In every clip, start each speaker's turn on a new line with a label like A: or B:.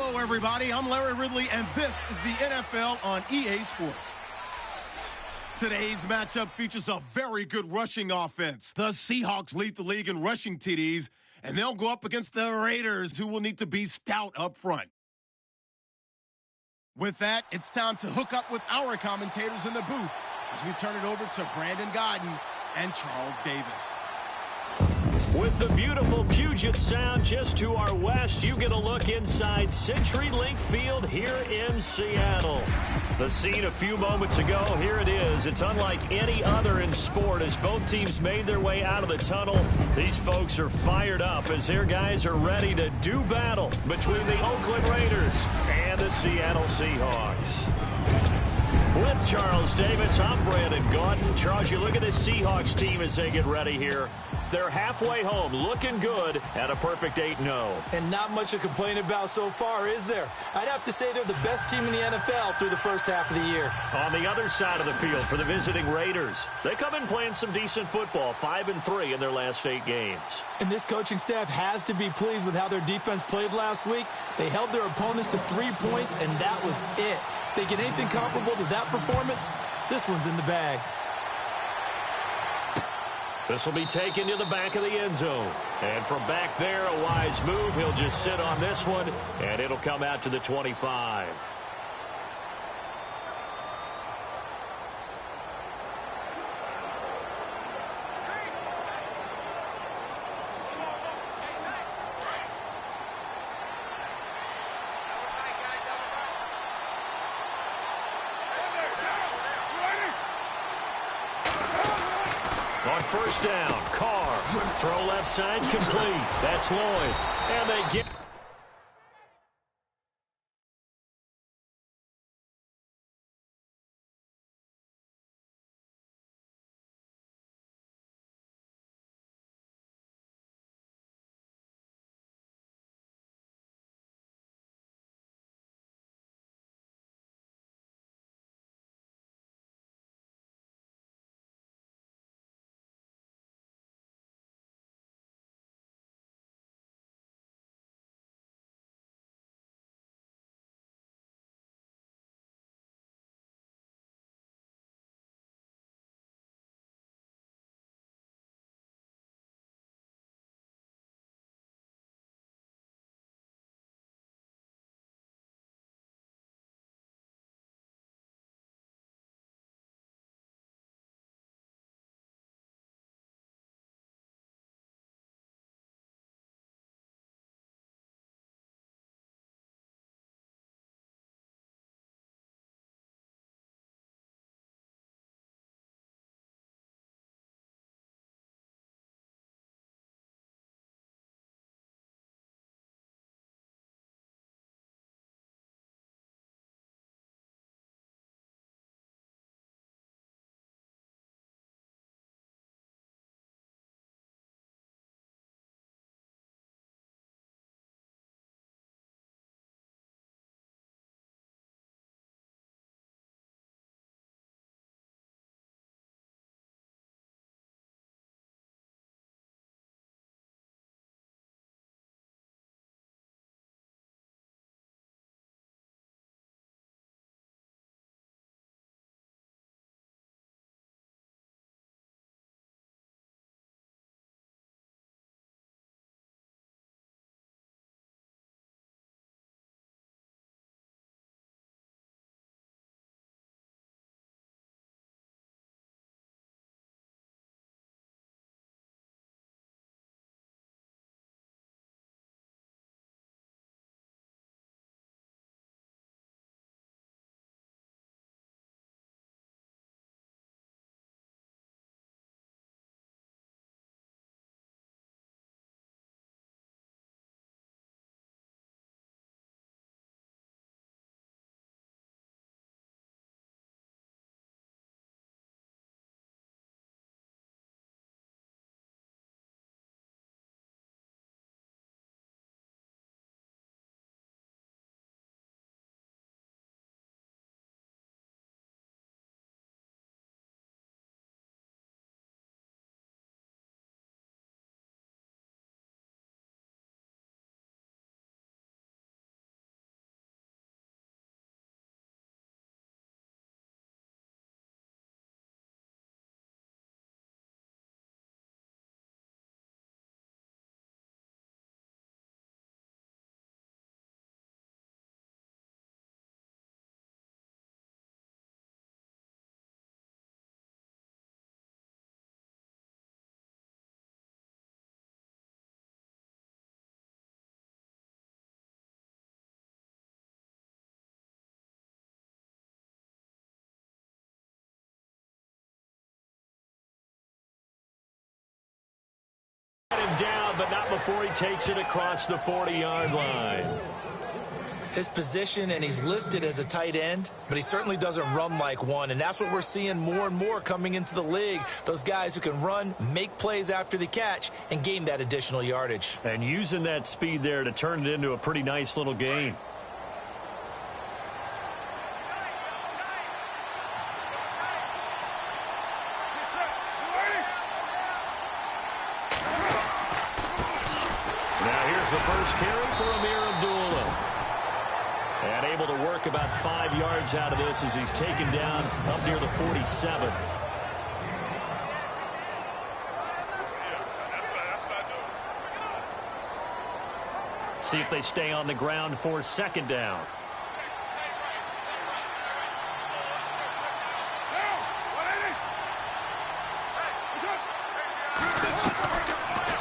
A: Hello, everybody. I'm Larry Ridley, and this is the NFL on EA Sports. Today's matchup features a very good rushing offense. The Seahawks lead the league in rushing TDs, and they'll go up against the Raiders, who will need to be stout up front. With that, it's time to hook up with our commentators in the booth as we turn it over to Brandon Godden and Charles Davis.
B: With the beautiful Puget Sound just to our west, you get a look inside CenturyLink Field here in Seattle. The scene a few moments ago, here it is. It's unlike any other in sport as both teams made their way out of the tunnel. These folks are fired up as their guys are ready to do battle between the Oakland Raiders and the Seattle Seahawks. With Charles Davis, I'm Brandon Godden. Charles, you look at this Seahawks team as they get ready here. They're halfway home, looking good at a perfect 8-0.
C: And not much to complain about so far, is there? I'd have to say they're the best team in the NFL through the first half of the year.
B: On the other side of the field for the visiting Raiders, they come in playing some decent football, 5-3 in their last 8 games.
C: And this coaching staff has to be pleased with how their defense played last week. They held their opponents to 3 points, and that was it. Thinking anything comparable to that performance, this one's in the bag.
B: This will be taken to the back of the end zone. And from back there, a wise move. He'll just sit on this one, and it'll come out to the 25. On first down, Carr, throw left side, complete. That's Lloyd. And they get... but not before he takes it across the 40-yard line.
C: His position, and he's listed as a tight end, but he certainly doesn't run like one, and that's what we're seeing more and more coming into the league. Those guys who can run, make plays after the catch, and gain that additional yardage.
B: And using that speed there to turn it into a pretty nice little gain. Now here's the first carry for Amir Abdullah. And able to work about 5 yards out of this as he's taken down up near the 47. See if they stay on the ground for second down.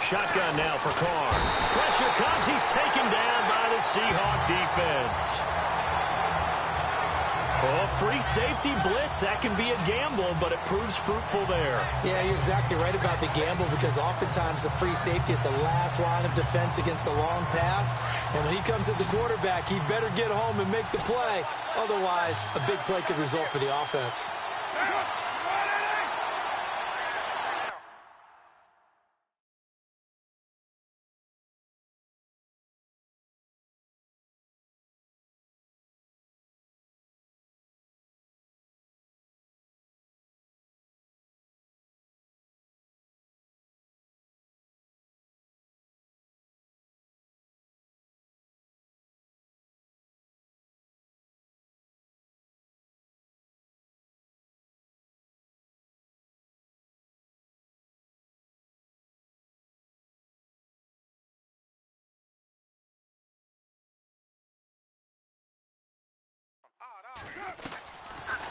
B: Shotgun now for Carr. Pressure comes. He's taken down by the Seahawk defense. Oh, free safety blitz. That can be a gamble, but it proves fruitful there.
C: Yeah, you're exactly right about the gamble because oftentimes the free safety is the last line of defense against a long pass. And when he comes at the quarterback, he better get home and make the play. Otherwise, a big play could result for the offense.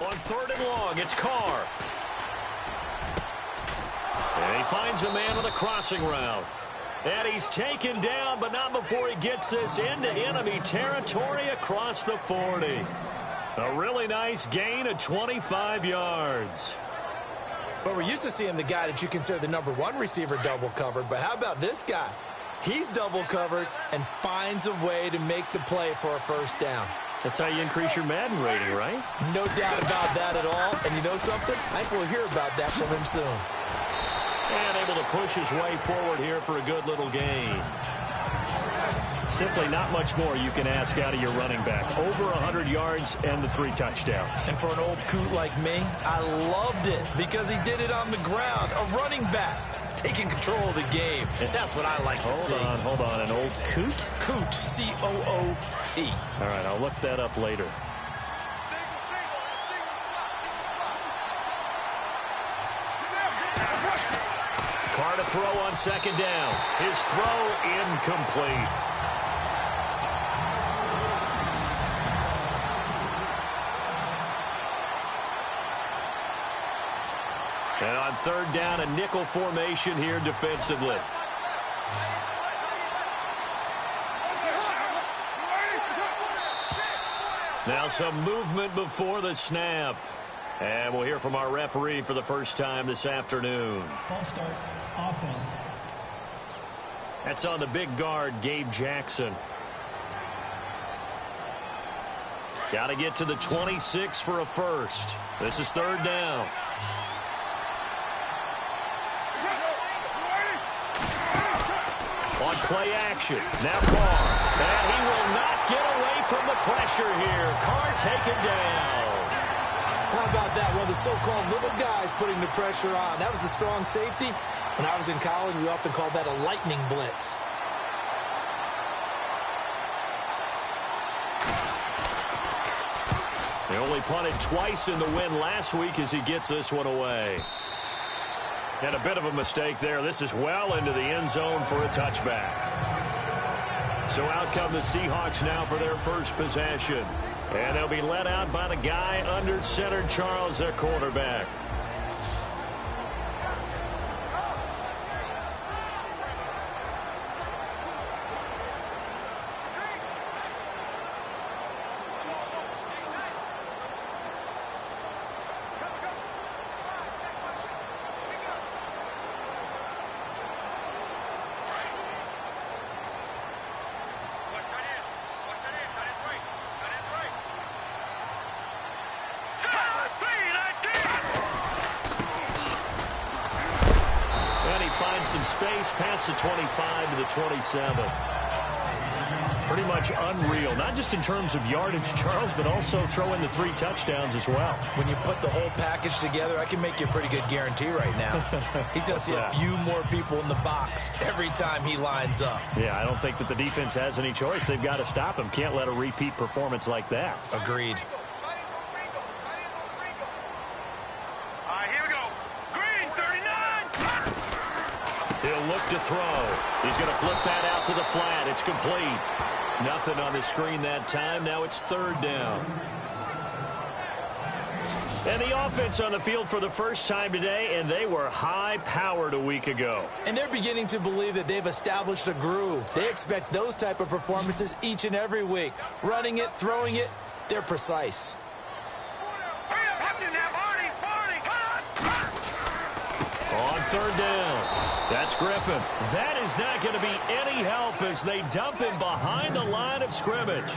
B: On third and long, it's Carr. And he finds a man on the crossing route. And he's taken down, but not before he gets this into enemy territory across the 40. A really nice gain of 25 yards.
C: But we're used to seeing the guy that you consider the #1 receiver double covered. But how about this guy? He's double covered and finds a way to make the play for a first down.
B: That's how you increase your Madden rating, right?
C: No doubt about that at all. And you know something? I think we'll hear about that from him soon.
B: And able to push his way forward here for a good little gain. Simply not much more you can ask out of your running back. Over 100 yards and the 3 touchdowns.
C: And for an old coot like me, I loved it because he did it on the ground. A running back taking control of the game. That's what I like to see.
B: Hold on. An old coot?
C: Coot, C-O-O-T.
B: All right, I'll look that up later. Carr to throw on second down. His throw incomplete. And on third down, a nickel formation here defensively. Now some movement before the snap. And we'll hear from our referee for the first time this afternoon.
D: False start, offense.
B: That's on the big guard, Gabe Jackson. Got to get to the 26 for a first. This is third down. On play action. Now Carr. And he will not get away from the pressure here. Carr taken down.
C: How about that? One of the so-called little guys putting the pressure on. That was the strong safety. When I was in college, we often called that a lightning blitz.
B: He only punted twice in the win last week as he gets this one away. And a bit of a mistake there. This is well into the end zone for a touchback. So out come the Seahawks now for their first possession. And they'll be led out by the guy under center, Charles, their quarterback. some space past the 25 to the 27. Pretty much unreal, not just in terms of yardage, Charles, but also throw in the 3 touchdowns as well.
C: When you put the whole package together, I can make you a pretty good guarantee right now. He's going to see a few more people in the box every time he lines up.
B: Yeah, I don't think that the defense has any choice. They've got to stop him. Can't let a repeat performance like that.
C: Agreed.
B: He'll look to throw. He's going to flip that out to the flat. It's complete. Nothing on the screen that time. Now it's 3rd down. And the offense on the field for the first time today, and they were high-powered a week ago.
C: And they're beginning to believe that they've established a groove. They expect those type of performances each and every week. Running it, throwing it, they're precise.
B: On 3rd down. That's Griffin. That is not going to be any help as they dump him behind the line of scrimmage.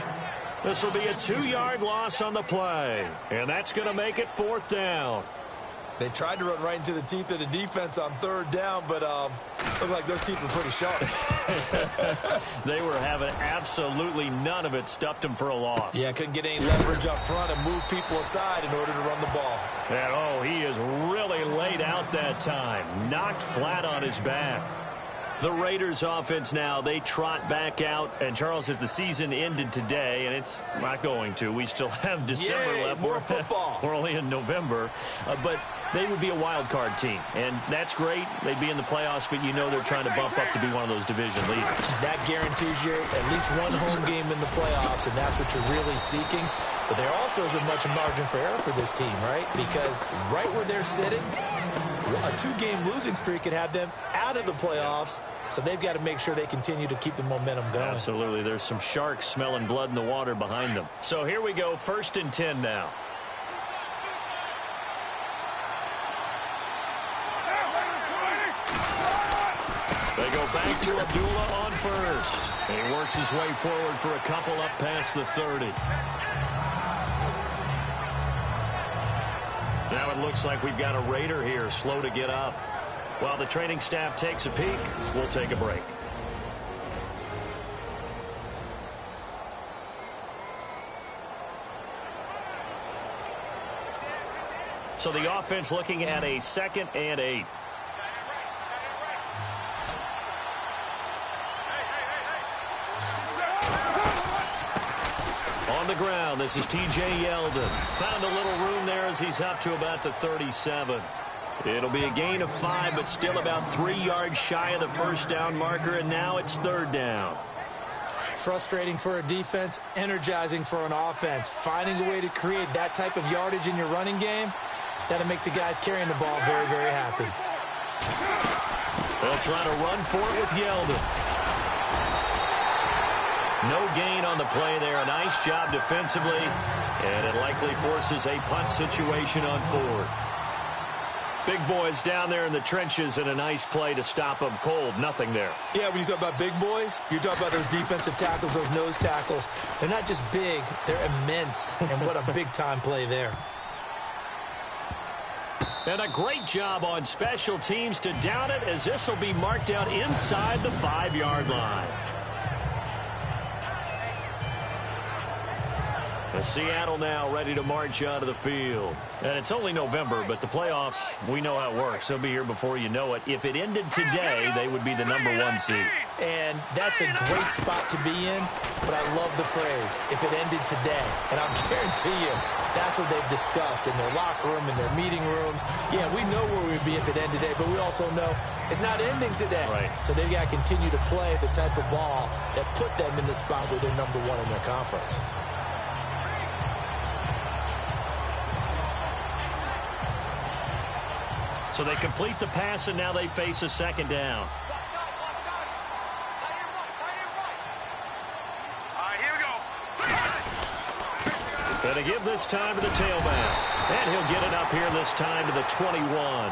B: This will be a 2-yard loss on the play, and that's going to make it 4th down.
C: They tried to run right into the teeth of the defense on 3rd down, but looked like those teeth were pretty sharp.
B: They were having absolutely none of it. Stuffed him for a loss.
C: Yeah, couldn't get any leverage up front and move people aside in order to run the ball.
B: And, oh, he is really laid out that time. Knocked flat on his back. The Raiders offense now, they trot back out. And, Charles, if the season ended today, and it's not going to, we still have December left.
C: More football.
B: We're only in November. But they would be a wild card team. And that's great. They'd be in the playoffs, but you know they're trying to bump up to be one of those division leaders.
C: That guarantees you at least one home game in the playoffs, and that's what you're really seeking. But there also isn't much margin for error for this team, right? Because right where they're sitting, a 2-game losing streak could have them out of the playoffs, so they've got to make sure they continue to keep the momentum going.
B: Absolutely. There's some sharks smelling blood in the water behind them. So here we go, 1st and 10 now. They go back to Abdullah on 1st. And he works his way forward for a couple up past the 30. Now it looks like we've got a Raider here, slow to get up. While the training staff takes a peek, we'll take a break. So the offense looking at a 2nd and 8. On the ground, this is T.J. Yeldon. Found a little room there as he's up to about the 37. It'll be a gain of 5, but still about 3 yards shy of the 1st down marker, and now it's 3rd down.
C: Frustrating for a defense, energizing for an offense. Finding a way to create that type of yardage in your running game, that'll make the guys carrying the ball very, very happy.
B: They'll try to run for it with Yeldon. No gain on the play there. A nice job defensively, and it likely forces a punt situation on 4th. Big boys down there in the trenches, and a nice play to stop them cold. Nothing there.
C: Yeah, when you talk about big boys, you're talking about those defensive tackles, those nose tackles. They're not just big, they're immense, and what a big-time play there.
B: And a great job on special teams to down it, as this will be marked out inside the 5-yard line. And Seattle now ready to march out of the field. And it's only November, but the playoffs, we know how it works. They'll be here before you know it. If it ended today, they would be the #1 seed.
C: And that's a great spot to be in, but I love the phrase, if it ended today. And I'll guarantee you, that's what they've discussed in their locker room, in their meeting rooms. Yeah, we know where we'd be if it ended today, but we also know it's not ending today.
B: Right.
C: So they've got to continue to play the type of ball that put them in the spot where they're #1 in their conference.
B: So they complete the pass, and now they face a 2nd down. And they give this time to the tailback. And he'll get it up here this time to the 21.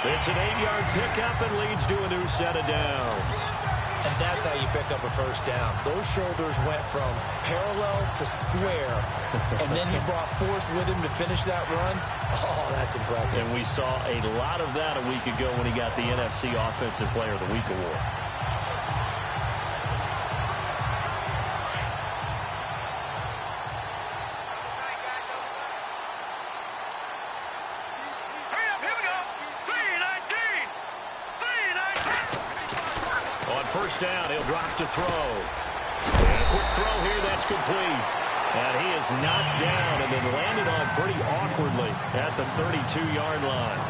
B: It's an 8-yard pickup and leads to a new set of downs.
C: And that's how you pick up a first down. Those shoulders went from parallel to square, and then he brought force with him to finish that run. Oh, that's impressive.
B: And we saw a lot of that a week ago when he got the NFC Offensive Player of the Week award. First down, he'll drop to throw. And a quick throw here, that's complete. And he is knocked down and then landed on pretty awkwardly at the 32-yard line.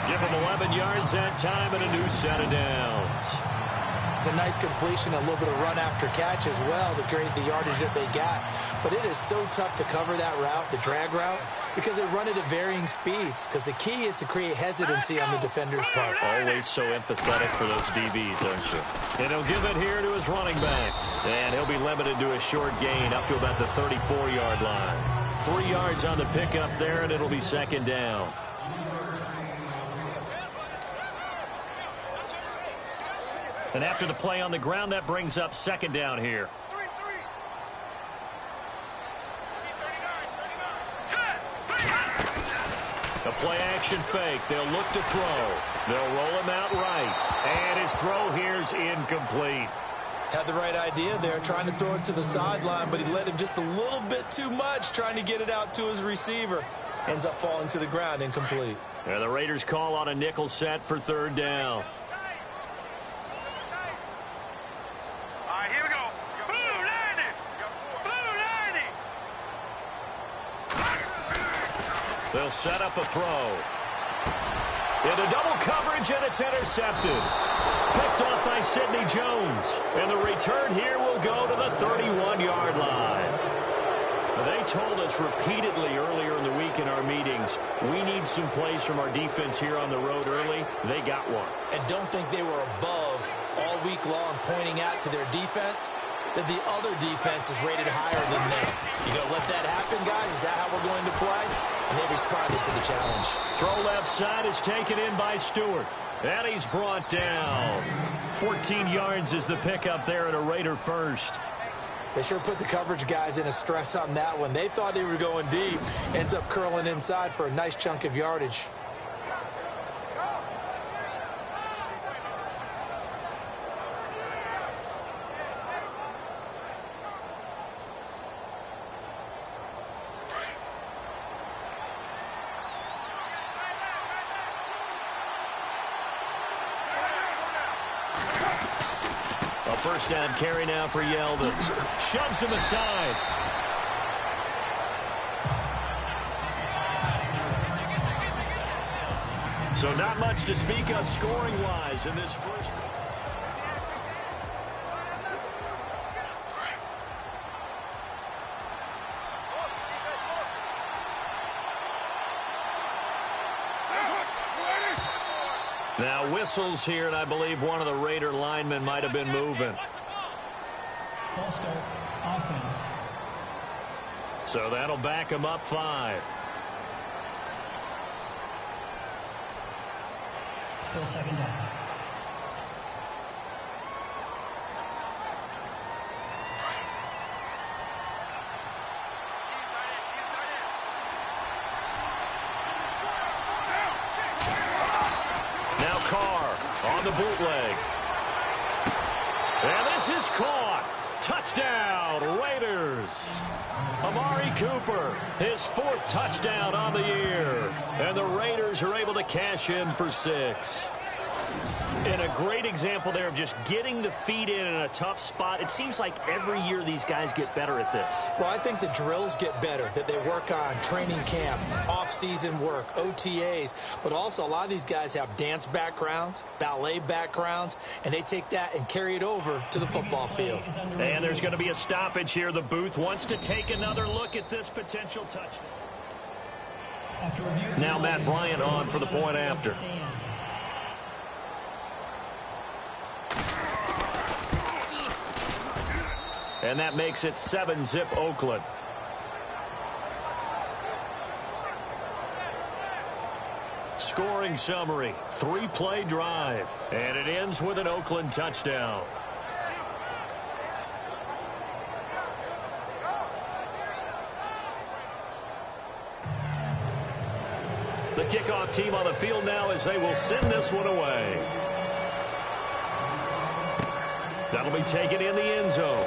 B: Give him 11 yards that time and a new set of downs.
C: It's a nice completion, a little bit of run after catch as well to create the yardage that they got. But it is so tough to cover that route, the drag route, because they run it at varying speeds. Because the key is to create hesitancy on the defender's part.
B: Always so empathetic for those DBs, aren't you? And he'll give it here to his running back. And he'll be limited to a short gain up to about the 34-yard line. 3 yards on the pickup there, and it'll be second down. And after the play on the ground, that brings up second down here. A play-action fake. They'll look to throw. They'll roll him out right. And his throw here's incomplete.
C: Had the right idea there, trying to throw it to the sideline, but he led him just a little bit too much, trying to get it out to his receiver. Ends up falling to the ground, incomplete.
B: And the Raiders call on a nickel set for third down. They'll set up a throw. Into double coverage, and it's intercepted. Picked off by Sidney Jones. And the return here will go to the 31-yard line. They told us repeatedly earlier in the week in our meetings, we need some plays from our defense here on the road early. They got one.
C: And don't think they were above all week long pointing out to their defense that the other defense is rated higher than them. You going to let that happen, guys? Is that how we're going to play? And they responded to the challenge.
B: Throw left side is taken in by Stewart. And he's brought down. 14 yards is the pickup there at a Raider first.
C: They sure put the coverage guys in a stress on that one. They thought they were going deep. Ends up curling inside for a nice chunk of yardage.
B: First down carry now for Yeldon. Shoves him aside. So not much to speak of scoring-wise in this first. Now whistles here, and I believe one of the Raider linemen might have been moving.
D: False start, offense.
B: So that'll back him up 5.
D: Still second down.
B: On the bootleg. And this is caught. Touchdown, Raiders. Amari Cooper, his 4th touchdown on the year. And the Raiders are able to cash in for 6. And a great example there of just getting the feet in a tough spot. It seems like every year these guys get better at this.
C: Well, I think the drills get better, that they work on training camp, off-season work, OTAs. But also, a lot of these guys have dance backgrounds, ballet backgrounds, and they take that and carry it over to the football field.
B: And there's going to be a stoppage here. The booth wants to take another look at this potential touchdown. Now Matt Bryant on for the point after. And that makes it 7-zip Oakland. Scoring summary, 3-play drive. And it ends with an Oakland touchdown. The kickoff team on the field now as they will send this one away. That'll be taken in the end zone.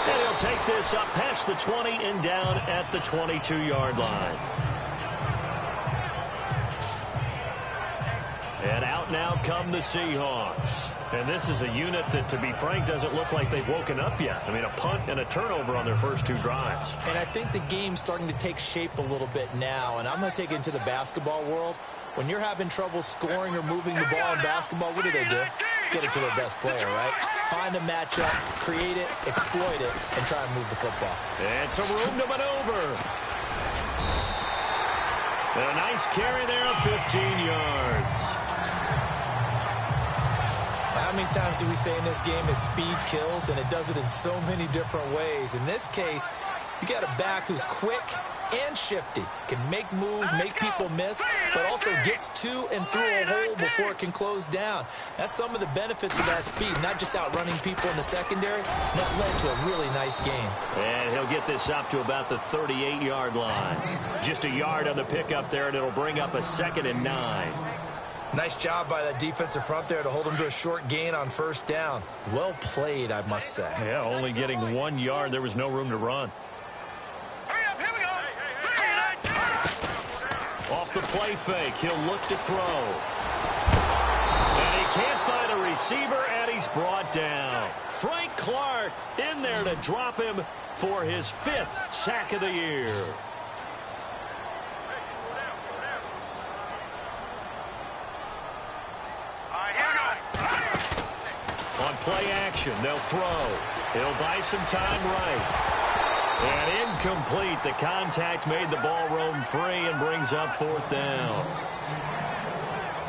B: And he'll take this up past the 20 and down at the 22-yard line. And out now come the Seahawks. And this is a unit that, to be frank, doesn't look like they've woken up yet. I mean, a punt and a turnover on their first two drives.
C: And I think the game's starting to take shape a little bit now. And I'm going to take it into the basketball world. When you're having trouble scoring or moving the ball in basketball, what do? Get it to their best player, right? Find a matchup, create it, exploit it, and try and move the football.
B: And some room to maneuver. And a nice carry there of 15 yards.
C: How many times do we say in this game is speed kills, and it does it in so many different ways. In this case, you got a back who's quick and shifty, can make moves, make people miss, but also gets to and through a hole before it can close down. That's some of the benefits of that speed, not just outrunning people in the secondary, and that led to a really nice game.
B: And he'll get this up to about the 38-yard line. Just a yard on the pickup there, and it'll bring up a 2nd and 9.
C: Nice job by that defensive front there to hold him to a short gain on first down. Well played, I must say.
B: Yeah, only getting 1 yard. There was no room to run. Off the play fake, he'll look to throw. And he can't find a receiver, and he's brought down. Frank Clark in there to drop him for his 5th sack of the year. On play action, they'll throw. He'll buy some time right. And incomplete. The contact made the ball roam free and brings up 4th down.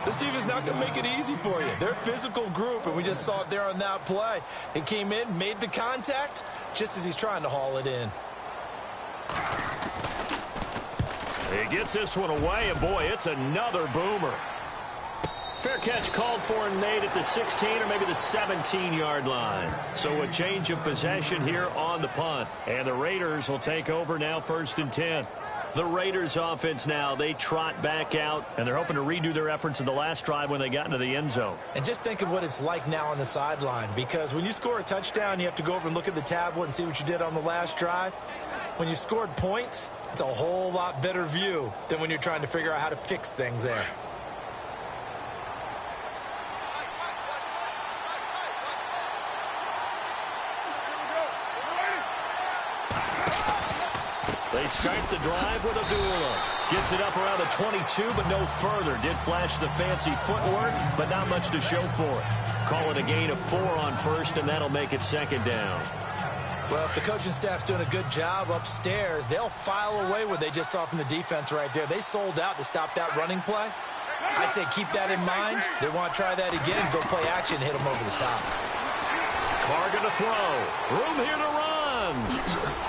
C: This team is not going to make it easy for you. They're a physical group, and we just saw it there on that play. It came in, made the contact, just as he's trying to haul it in.
B: He gets this one away, and boy, it's another boomer. Fair catch called for and made at the 16 or maybe the 17-yard line. So a change of possession here on the punt. And the Raiders will take over now 1st and 10. The Raiders offense now, they trot back out, and they're hoping to redo their efforts in the last drive when they got into the end zone.
C: And just think of what it's like now on the sideline, because when you score a touchdown, you have to go over and look at the tablet and see what you did on the last drive. When you scored points, it's a whole lot better view than when you're trying to figure out how to fix things there.
B: They start the drive with Abdullah. Gets it up around the 22, but no further. Did flash the fancy footwork, but not much to show for it. Call it a gain of 4 on 1st, and that'll make it 2nd down.
C: Well, if the coaching staff's doing a good job upstairs, they'll file away what they just saw from the defense right there. They sold out to stop that running play. I'd say keep that in mind. They want to try that again, go play action, hit them over the top.
B: Carr going to throw. Room here to run.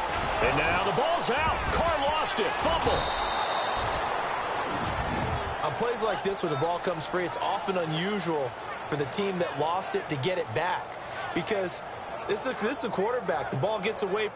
B: And now the ball's out. Carr lost it. Fumble.
C: On plays like this, when the ball comes free, it's often unusual for the team that lost it to get it back. Because this is a quarterback. The ball gets away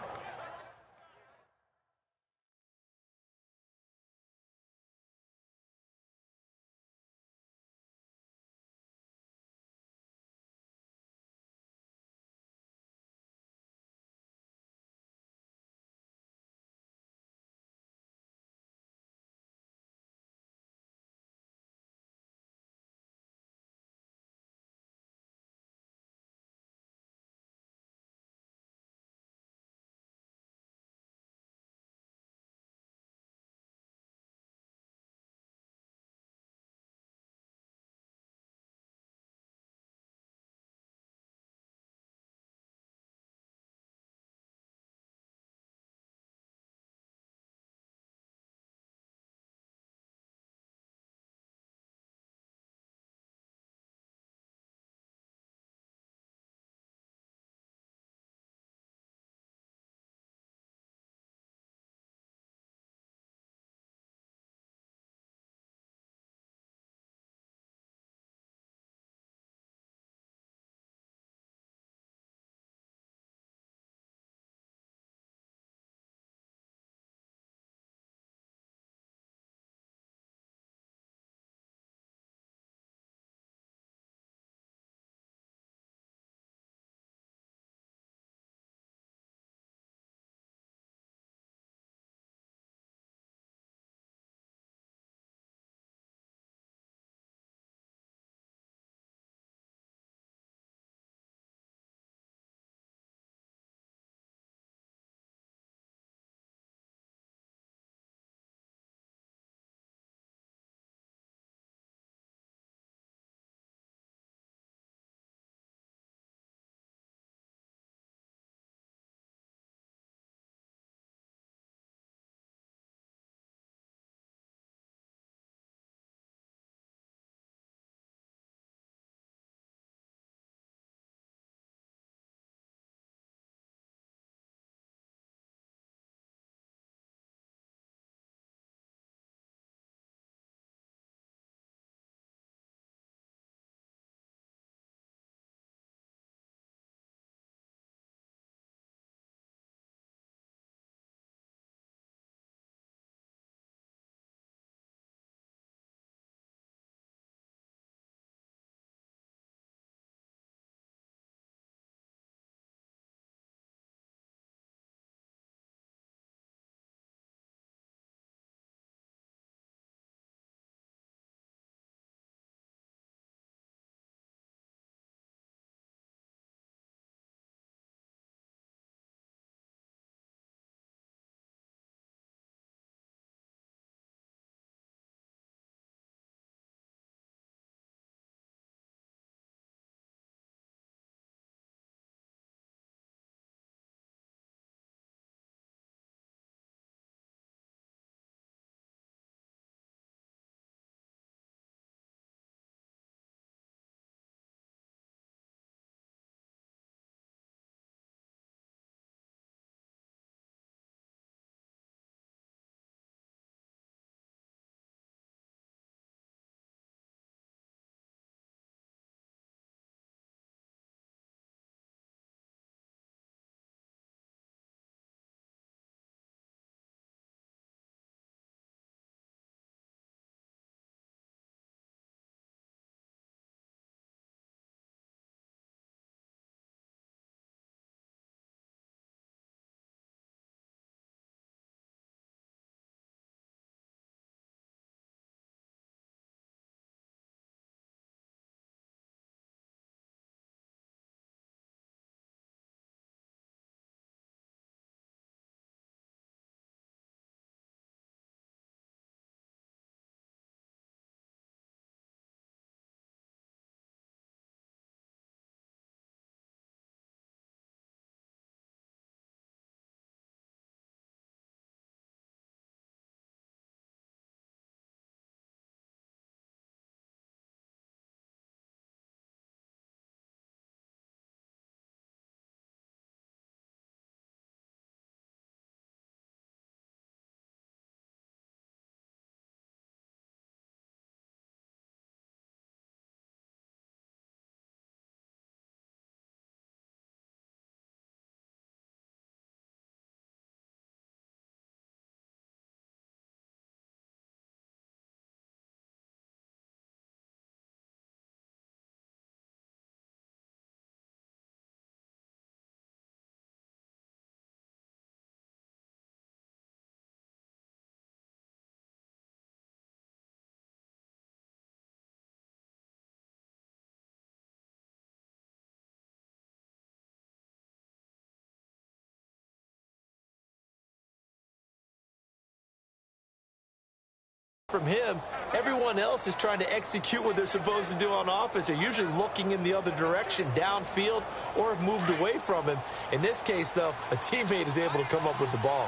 C: from him, everyone else is trying to execute what they're supposed to do on offense. They're usually looking in the other direction, downfield, or have moved away from him. In this case, though, a teammate is able to come up with the ball.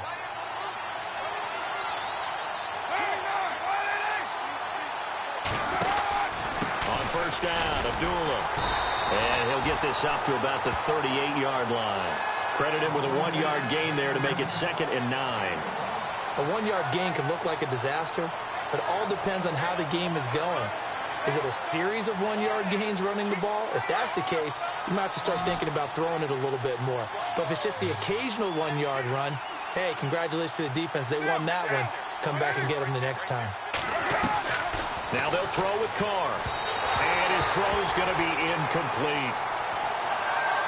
B: On first down, Abdullah. And he'll get this up to about the 38-yard line. Credit him with a 1-yard gain there to make it 2nd and 9.
C: A 1-yard gain can look like a disaster, but it all depends on how the game is going. Is it a series of 1-yard gains running the ball? If that's the case, you might have to start thinking about throwing it a little bit more. But if it's just the occasional 1-yard run, hey, congratulations to the defense. They won that one. Come back and get them the next time.
B: Now they'll throw with Carr. And his throw's going to be incomplete.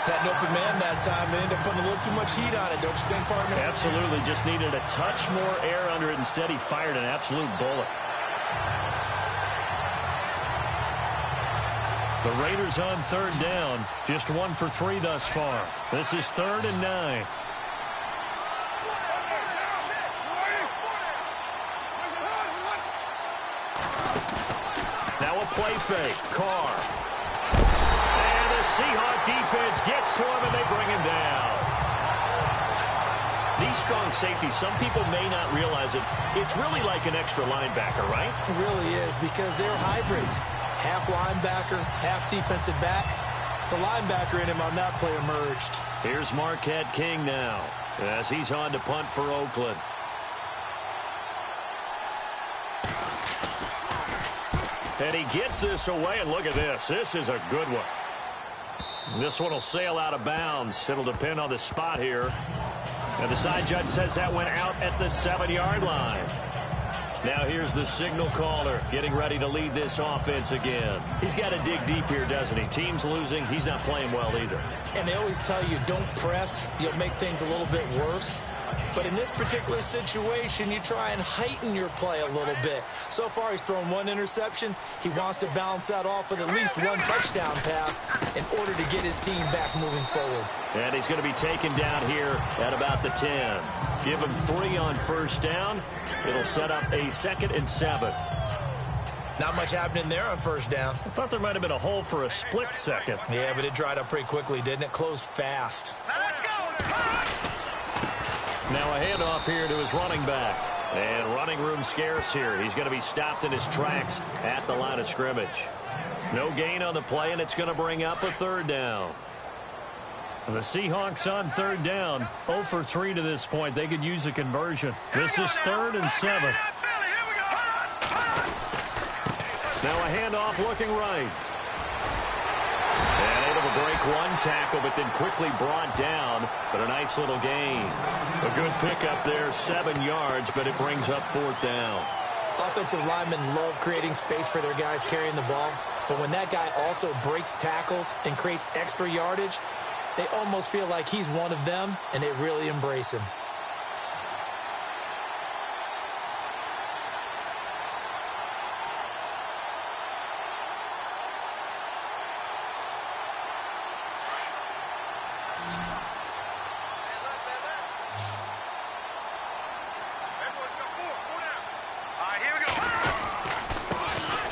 C: Had an open man that time. They ended up putting a little too much heat on it, don't you think, partner?
B: Absolutely. Just needed a touch more air under it. Instead, he fired an absolute bullet. The Raiders on 3rd down. Just 1 for 3 thus far. This is 3rd and 9. Now a play fake. Carr. Seahawk defense gets to him, and they bring him down. These strong safeties, some people may not realize it. It's really like an extra linebacker, right?
C: It really is, because they're hybrids. Half linebacker, half defensive back. The linebacker in him on that play emerged.
B: Here's Marquette King now, as he's on to punt for Oakland. And he gets this away, and look at this. This is a good one. This one will sail out of bounds. It'll depend on the spot here. And the side judge says that went out at the 7-yard line. Now here's the signal caller getting ready to lead this offense again. He's got to dig deep here, doesn't he? Team's losing. He's not playing well either.
C: And they always tell you, don't press. You'll make things a little bit worse. But in this particular situation, you try and heighten your play a little bit. So far, he's thrown 1 interception. He wants to balance that off with at least 1 touchdown pass in order to get his team back moving forward.
B: And he's going to be taken down here at about the 10. Give him 3 on first down. It'll set up a 2nd and 7.
C: Not much happening there on first down.
B: I thought there might have been a hole for a split second.
C: Yeah, but it dried up pretty quickly, didn't it? Closed fast.
B: Now a handoff here to his running back. And running room scarce here. He's going to be stopped in his tracks at the line of scrimmage. No gain on the play, and it's going to bring up a 3rd down. And the Seahawks on 3rd down. 0 for 3 to this point. They could use a conversion. This is 3rd and 7. Now a handoff looking right. And able to break 1 tackle, but then quickly brought down. But a nice little gain. A good pickup there, 7 yards, but it brings up 4th down.
C: Offensive linemen love creating space for their guys carrying the ball. But when that guy also breaks tackles and creates extra yardage, they almost feel like he's one of them, and they really embrace him.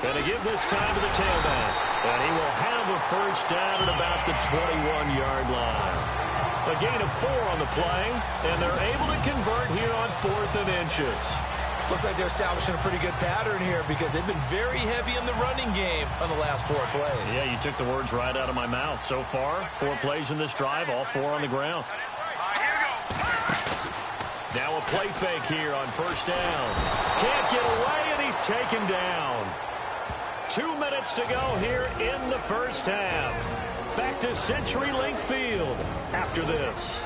B: Going to give this time to the tailback. And he will have a first down at about the 21-yard line. A gain of 4 on the play, and they're able to convert here on 4th and inches.
C: Looks like they're establishing a pretty good pattern here because they've been very heavy in the running game on the last 4 plays.
B: Yeah, you took the words right out of my mouth. So far, 4 plays in this drive, all 4 on the ground. Now a play fake here on first down. Can't get away, and he's taken down. 2 minutes to go here in the first half. Back to CenturyLink Field after this.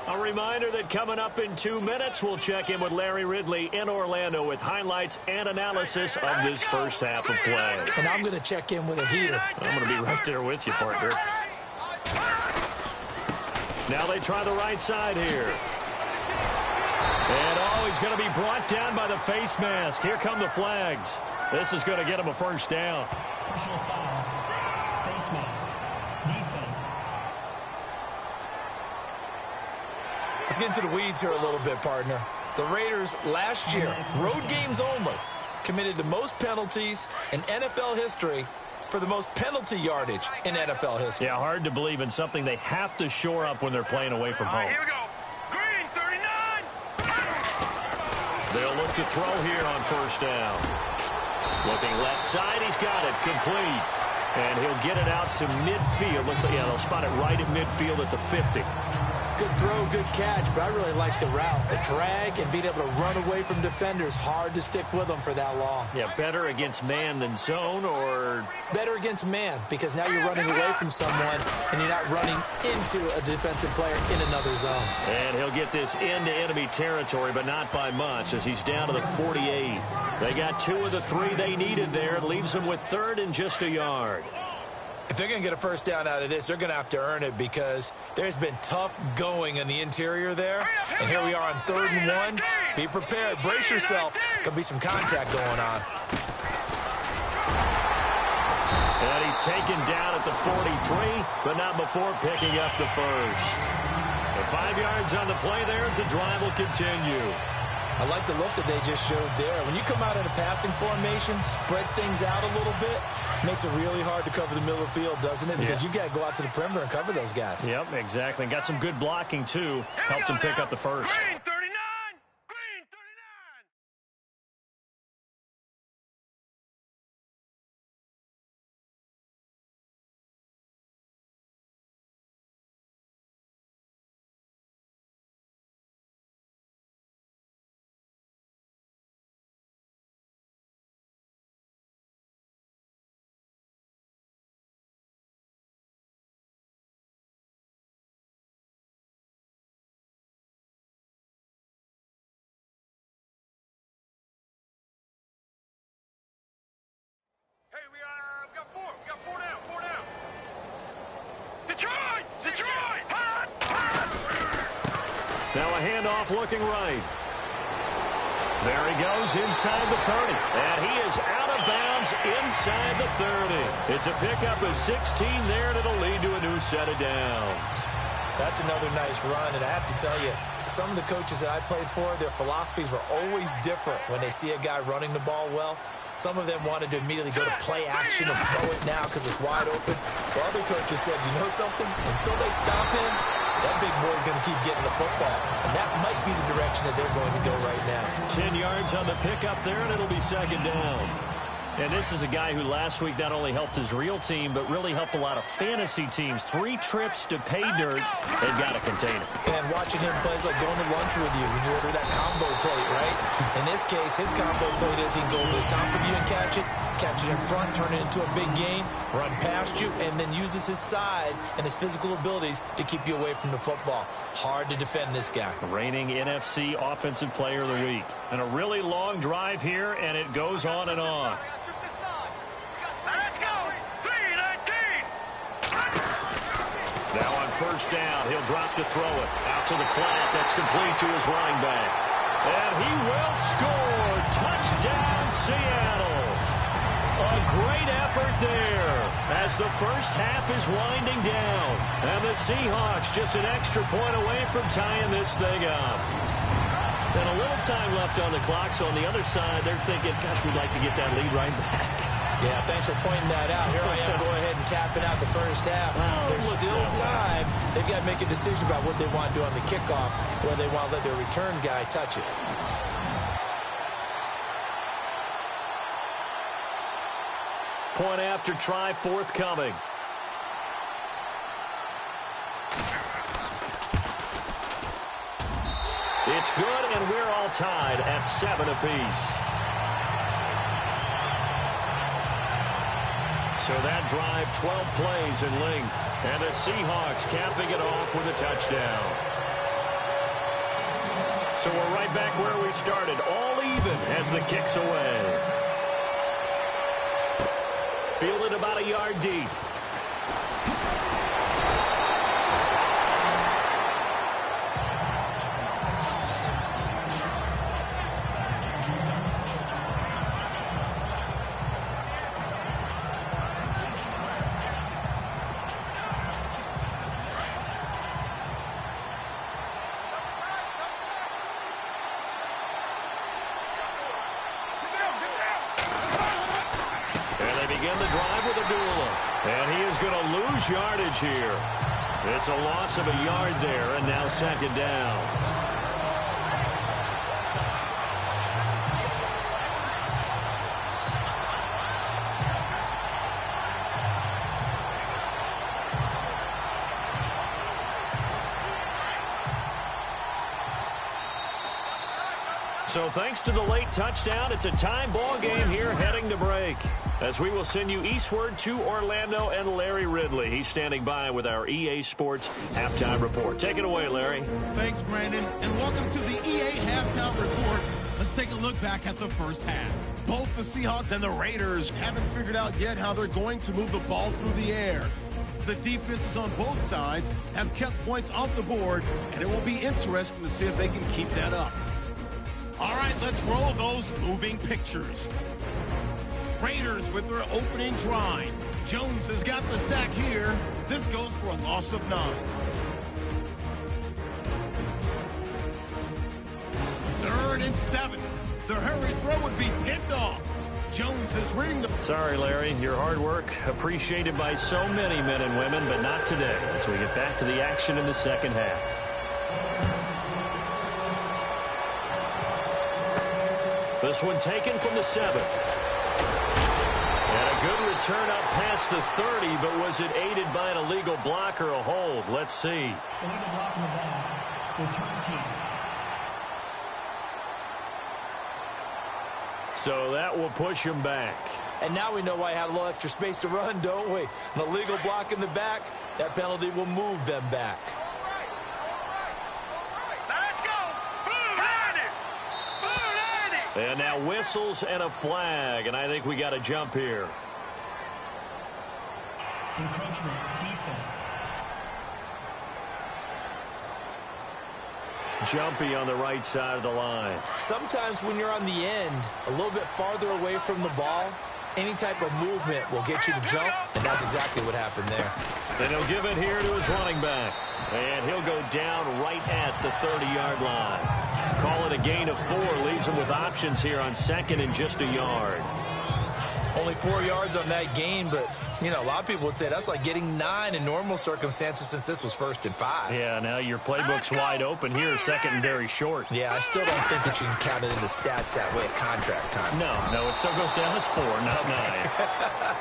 B: A reminder that coming up in 2 minutes, we'll check in with Larry Ridley in Orlando with highlights and analysis of this first half of play.
C: And I'm going to check in with a heater.
B: I'm going to be right there with you, partner. Now they try the right side here. And, oh, he's going to be brought down by the face mask. Here come the flags. This is going to get him a first down.
D: Personal foul. Face mask. Defense.
C: Let's get into the weeds here a little bit, partner. The Raiders last year, road games only, committed the most penalties in NFL history for the most penalty yardage in NFL history.
B: Yeah, hard to believe in something they have to shore up when they're playing away from home.
E: Here we go. Green, 39.
B: They'll look to throw here on first down. Looking left side, he's got it, complete. And he'll get it out to midfield. Looks like, yeah, they'll spot it right at midfield at the 50.
C: Good throw, good catch, but I really like the route. The drag and being able to run away from defenders, hard to stick with them for that long.
B: Yeah, better against man than zone, or
C: better against man, because now you're running away from someone and you're not running into a defensive player in another zone.
B: And he'll get this into enemy territory, but not by much, as he's down to the 48. They got 2 of the 3 they needed there. It leaves them with 3rd and just a yard.
C: If they're going to get a first down out of this, they're going to have to earn it, because there's been tough going in the interior there. And here we are on 3rd and 1. Be prepared. Brace yourself. There'll be some contact going on.
B: And he's taken down at the 43, but not before picking up the first. The 5 yards on the play there as the drive will continue.
C: I like the look that they just showed there. When you come out in a passing formation, spread things out a little bit, makes it really hard to cover the middle of the field, doesn't it? Because you got to go out to the perimeter and cover those guys.
B: Yep, exactly. Got some good blocking, too. Helped him pick up the first.
E: Green, 39. Green, 39. Hey, we got 4. We got 4 down. 4 down. Detroit! Detroit! Hot! Hot!
B: Now a handoff looking right. There he goes inside the 30. And he is out of bounds inside the 30. It's a pickup of 16 there, and it'll lead to a new set of downs.
C: That's another nice run, and I have to tell you, some of the coaches that I played for, their philosophies were always different when they see a guy running the ball well. Some of them wanted to immediately go to play action and throw it now because it's wide open. While other coaches said, you know something? Until they stop him, that big boy's going to keep getting the football. And that might be the direction that they're going to go right now.
B: 10 yards on the pickup there, and it'll be second down. And this is a guy who last week not only helped his real team, but really helped a lot of fantasy teams. 3 trips to pay dirt. They've got to contain him.
C: And watching him play is like going to lunch with you when you order that combo plate, right? In this case, his combo plate is he can go over the top of you and catch it in front, turn it into a big gain, run past you, and then uses his size and his physical abilities to keep you away from the football. Hard to defend this guy.
B: Reigning NFC Offensive Player of the Week. And a really long drive here, and it goes on and on.
E: Let's go! 3-19.
B: Now on first down, he'll drop to throw it. Out to the flat. That's complete to his running back. And he will score. Touchdown, Seattle. A great effort there as the first half is winding down. And the Seahawks just an extra point away from tying this thing up. And a little time left on the clock, so on the other side, they're thinking, gosh, we'd like to get that lead right back.
C: Yeah, thanks for pointing that out. Here I am going ahead and tapping out the first half. There's still time. They've got to make a decision about what they want to do on the kickoff, whether they want to let their return guy touch it.
B: Point after try forthcoming. It's good, and we're all tied at 7 apiece. So that drive, 12 plays in length. And the Seahawks capping it off with a touchdown. So we're right back where we started, all even as the kick's away. Fielded about a yard deep. begin the drive with a duel. And he is going to lose yardage here. It's a loss of a yard there, and now second down. So thanks to the late touchdown, it's a tie ball game here heading to break. As we will send you eastward to Orlando and Larry Ridley. He's standing by with our EA Sports Halftime Report. Take it away, Larry.
A: Thanks, Brandon, and welcome to the EA Halftime Report. Let's take a look back at the first half. Both the Seahawks and the Raiders haven't figured out yet how they're going to move the ball through the air. The defenses on both sides have kept points off the board, and it will be interesting to see if they can keep that up. All right, let's roll those moving pictures. Raiders with their opening drive. Jones has got the sack here. This goes for a loss of 9. 3rd and 7. The hurry throw would be picked off. Jones is reading the...
B: Sorry, Larry. Your hard work appreciated by so many men and women, but not today as we get back to the action in the second half. This one taken from the 7. And a good return up past the 30, but was it aided by an illegal block or a hold? Let's see.
D: Illegal block in the back. Return team.
B: So that will push him back.
C: And now we know why I had a little extra space to run, don't we? An illegal block in the back, that penalty will move them back.
B: And now whistles and a flag, and I think we got a jump here.
D: Encroachment, defense.
B: Jumpy on the right side of the line.
C: Sometimes when you're on the end, a little bit farther away from the ball, any type of movement will get you to jump, and that's exactly what happened there.
B: Then he'll give it here to his running back. And he'll go down right at the 30-yard line. Call it a gain of 4. Leaves him with options here on second and just a yard.
C: Only 4 yards on that gain, but, you know, a lot of people would say that's like getting 9 in normal circumstances since this was 1st and 5.
B: Yeah, now your playbook's wide open here, second and very short.
C: Yeah, I still don't think that you can count it in the stats that way at contract time.
B: No, it still goes down as 4, not 9.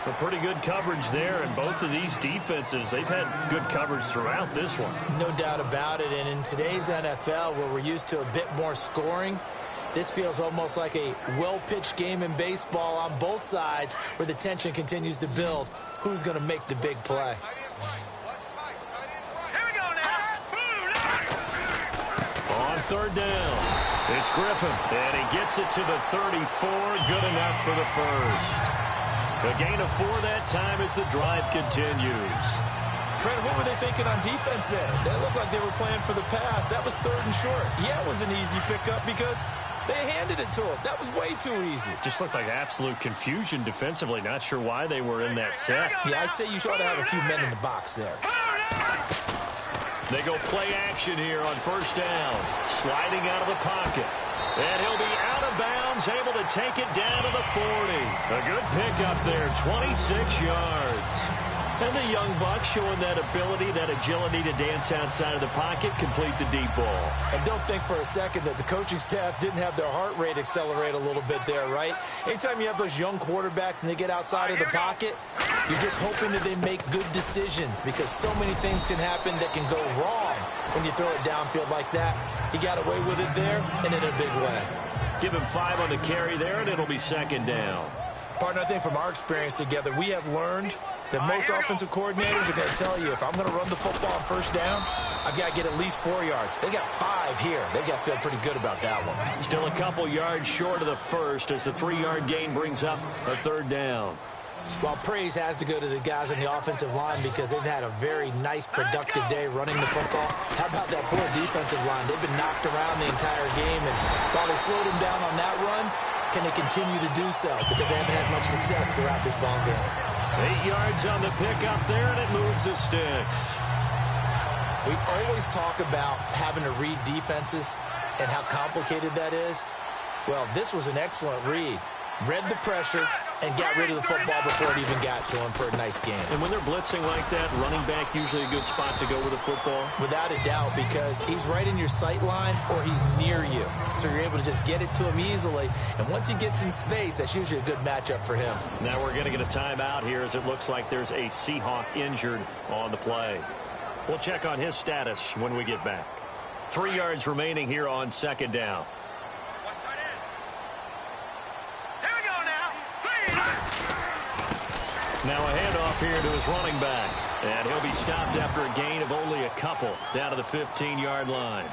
B: So pretty good coverage there, and both of these defenses, they've had good coverage throughout this one.
C: No doubt about it, and in today's NFL, where we're used to a bit more scoring, this feels almost like a well-pitched game in baseball on both sides where the tension continues to build. Who's going to make the big play?
E: Here we go now.
B: On 3rd down, it's Griffin, and he gets it to the 34, good enough for the first. A gain of 4 that time as the drive continues.
C: Brent, what were they thinking on defense there? They looked like they were playing for the pass. That was 3rd and short. Yeah, it was an easy pickup because they handed it to him. That was way too easy.
B: Just looked like absolute confusion defensively. Not sure why they were in that set.
C: Yeah, I'd say you ought to have a few men in the box there.
B: They go play action here on 1st down. Sliding out of the pocket. And he'll be out of bounds, able to take it down to the 40. A good pickup there, 26 yards. And the young buck showing that ability, that agility to dance outside of the pocket, complete the deep ball.
C: And don't think for a second that the coaching staff didn't have their heart rate accelerate a little bit there, right? Anytime you have those young quarterbacks and they get outside of the pocket, you're just hoping that they make good decisions because so many things can happen that can go wrong when you throw it downfield like that. He got away with it there and in a big way.
B: Give him 5 on the carry there, and it'll be 2nd down.
C: Partner, I think from our experience together, we have learned that most offensive coordinators are going to tell you, if I'm going to run the football on 1st down, I've got to get at least 4 yards. They got 5 here. They got to feel pretty good about that one.
B: Still a couple yards short of the first as the 3-yard gain brings up a 3rd down.
C: Well, praise has to go to the guys on the offensive line because they've had a very nice, productive day running the football. How about that poor defensive line? They've been knocked around the entire game, and while they slowed them down on that run, can they continue to do so? Because they haven't had much success throughout this ball game.
B: 8 yards on the pickup there, and it moves the sticks.
C: We always talk about having to read defenses and how complicated that is. Well, this was an excellent read. Read the pressure, and got rid of the football before it even got to him for a nice game.
B: And when they're blitzing like that, running back usually a good spot to go with the football?
C: Without a doubt, because he's right in your sight line or he's near you. So you're able to just get it to him easily. And once he gets in space, that's usually a good matchup for him.
B: Now we're going to get a timeout here as it looks like there's a Seahawk injured on the play. We'll check on his status when we get back. 3 yards remaining here on second down.
E: Here we go now.
B: Now a handoff here to his running back. And he'll be stopped after a gain of only a couple down to the 15-yard line.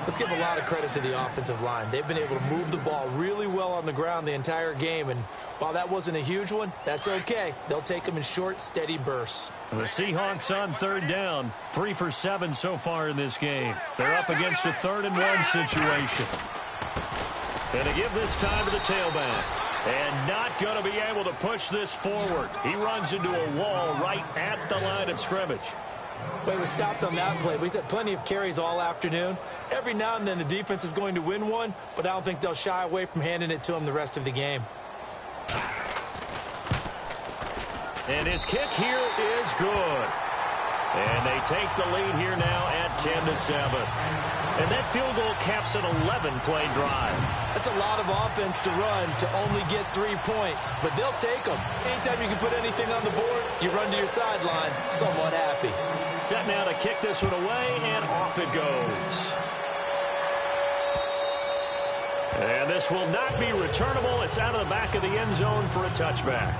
C: Let's give a lot of credit to the offensive line. They've been able to move the ball really well on the ground the entire game. And while that wasn't a huge one, that's okay. They'll take them in short, steady bursts.
B: The Seahawks on third down. 3 for 7 so far in this game. They're up against a 3rd-and-1 situation. And to give this time to the tailback. And not going to be able to push this forward. He runs into a wall right at the line of scrimmage.
C: Well, he was stopped on that play, but he's had plenty of carries all afternoon. Every now and then the defense is going to win one, but I don't think they'll shy away from handing it to him the rest of the game.
B: And his kick here is good. And they take the lead here now at 10-7. And that field goal caps an 11-play drive.
C: That's a lot of offense to run to only get 3 points, but they'll take them. Anytime you can put anything on the board, you run to your sideline somewhat happy.
B: Set now to kick this one away, and off it goes. And this will not be returnable. It's out of the back of the end zone for a touchback.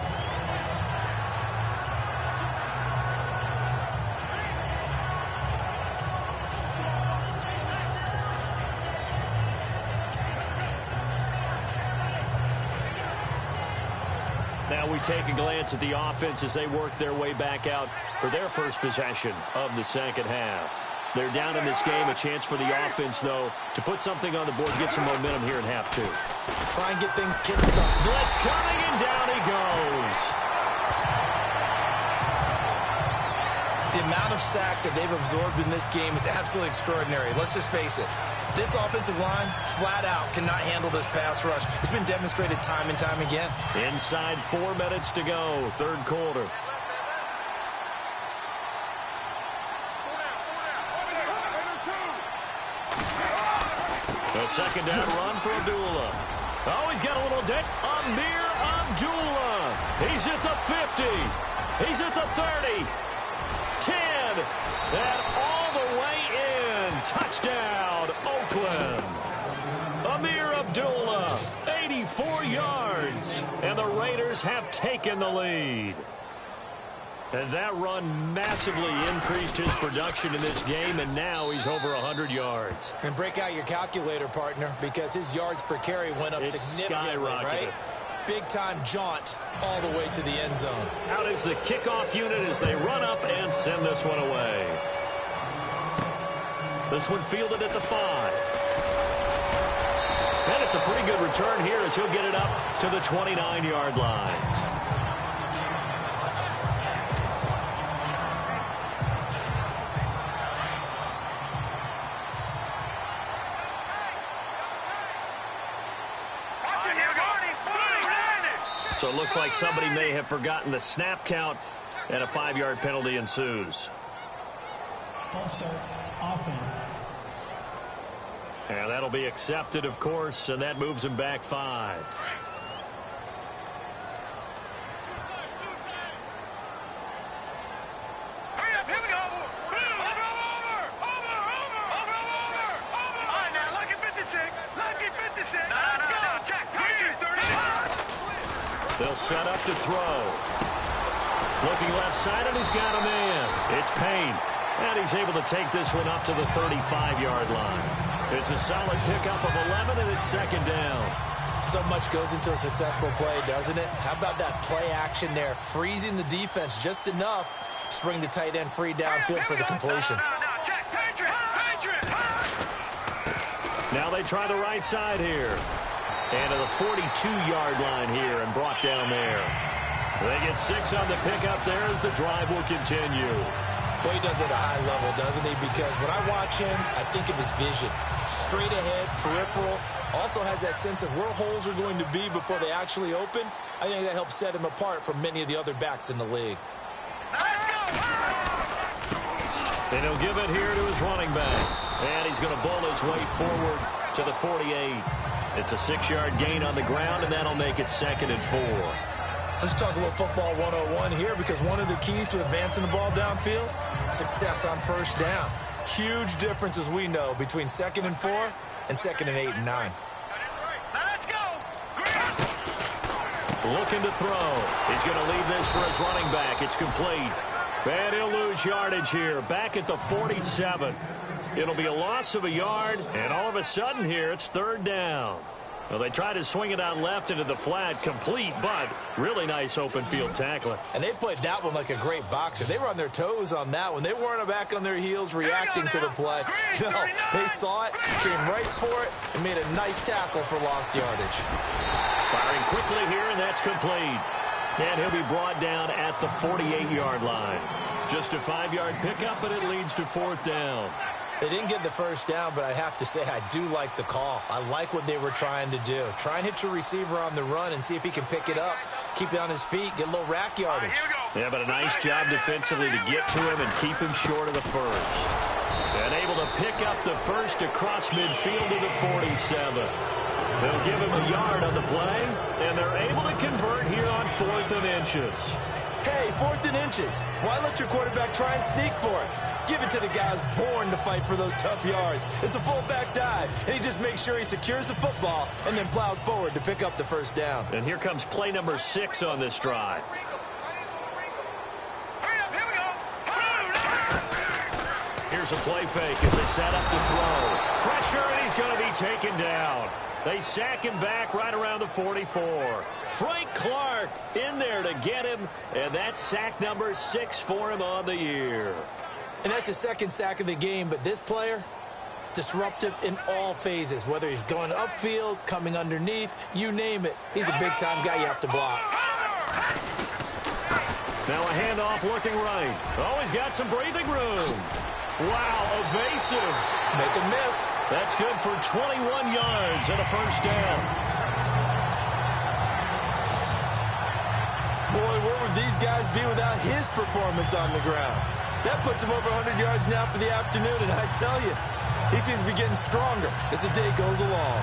B: Now we take a glance at the offense as they work their way back out for their first possession of the second half. They're down in this game. A chance for the offense, though, to put something on the board, get some momentum here in half 2.
C: Try and get things kick-started.
B: Blitz coming, and down he goes.
C: The amount of sacks that they've absorbed in this game is absolutely extraordinary. Let's just face it. This offensive line, flat out, cannot handle this pass rush. It's been demonstrated time and time again.
B: Inside 4 minutes to go, third quarter. A second down run for Abdullah. Oh, he's got a little dent. Amir Abdullah. He's at the 50. He's at the 30. 10. And all the way in. Touchdown, Oakland. Amir Abdullah, 84 yards. And the Raiders have taken the lead. And that run massively increased his production in this game, and now he's over 100 yards.
C: And break out your calculator, partner, because his yards per carry went up significantly, right? Big-time jaunt all the way to the end zone.
B: Out is the kickoff unit as they run up and send this one away. This one fielded at the 5. And it's a pretty good return here as he'll get it up to the 29-yard line. So it looks like somebody may have forgotten the snap count, and a 5-yard penalty ensues.
D: False start, offense.
B: And that'll be accepted, of course, and that moves him back 5.
E: Hurry up, here we go. Over. All right, now, lucky 56. Lucky 56. Let's go. Jack, country 30.
B: They'll set up to throw. Looking left side, and he's got a man. It's Payne. And he's able to take this one up to the 35-yard line. It's a solid pickup of 11, and it's second down.
C: So much goes into a successful play, doesn't it? How about that play action there? Freezing the defense just enough to bring the tight end free downfield for the completion.
E: Jack, Patriot.
B: Now they try the right side here. And to the 42-yard line here and brought down there. They get 6 on the pickup there as the drive will continue.
C: Well, he does it at a high level, doesn't he? Because when I watch him, I think of his vision. Straight ahead, peripheral, Also has that sense of where holes are going to be before they actually open. I think that helps set him apart from many of the other backs in the league.
E: Let's go!
B: And he'll give it here to his running back. And he's going to bowl his way forward to the 48. It's a 6-yard gain on the ground, and that'll make it 2nd and 4.
C: Let's talk a little football 101 here, because one of the keys to advancing the ball downfield, success on first down. Huge difference, as we know, between 2nd and 4 and 2nd and 8 and 9.
E: Let's go!
B: Looking to throw. He's going to leave this for his running back. It's complete. And he'll lose yardage here, back at the 47. It'll be a loss of a yard, and all of a sudden here, it's 3rd down. Well, they tried to swing it out left into the flat, complete, but really nice open field tackling.
C: And they played that one like a great boxer. They were on their toes on that one. They weren't back on their heels reacting to the play. No, they saw it, came right for it, and made a nice tackle for lost yardage.
B: Firing quickly here, and that's complete. And he'll be brought down at the 48-yard line. Just a 5-yard pickup, and it leads to 4th down.
C: They didn't get the first down, but I have to say I do like the call. I like what they were trying to do. Try and hit your receiver on the run and see if he can pick it up, keep it on his feet, get a little rack yardage.
B: Yeah, but a nice job defensively to get to him and keep him short of the first. And able to pick up the first across midfield to the 47. They'll give him a yard on the play, and they're able to convert here on 4th and inches.
C: Hey, 4th and inches. Why let your quarterback try and sneak for it? Give it to the guy who's born to fight for those tough yards. It's a fullback dive, and he just makes sure he secures the football and then plows forward to pick up the first down.
B: And here comes play number 6 on this drive.
E: Hurry up, here we go!
B: Here's a play fake as they set up to throw. Pressure, and he's going to be taken down. They sack him back right around the 44. Frank Clark in there to get him, and that's sack number 6 for him on the year.
C: And that's his 2nd sack of the game, but this player, disruptive in all phases, whether he's going upfield, coming underneath, you name it. He's a big-time guy you have to block.
B: Now a handoff looking right. Oh, he's got some breathing room. Wow, evasive.
C: Make a miss.
B: That's good for 21 yards and a first down.
C: Boy, where would these guys be without his performance on the ground? That puts him over 100 yards now for the afternoon, and I tell you, he seems to be getting stronger as the day goes along.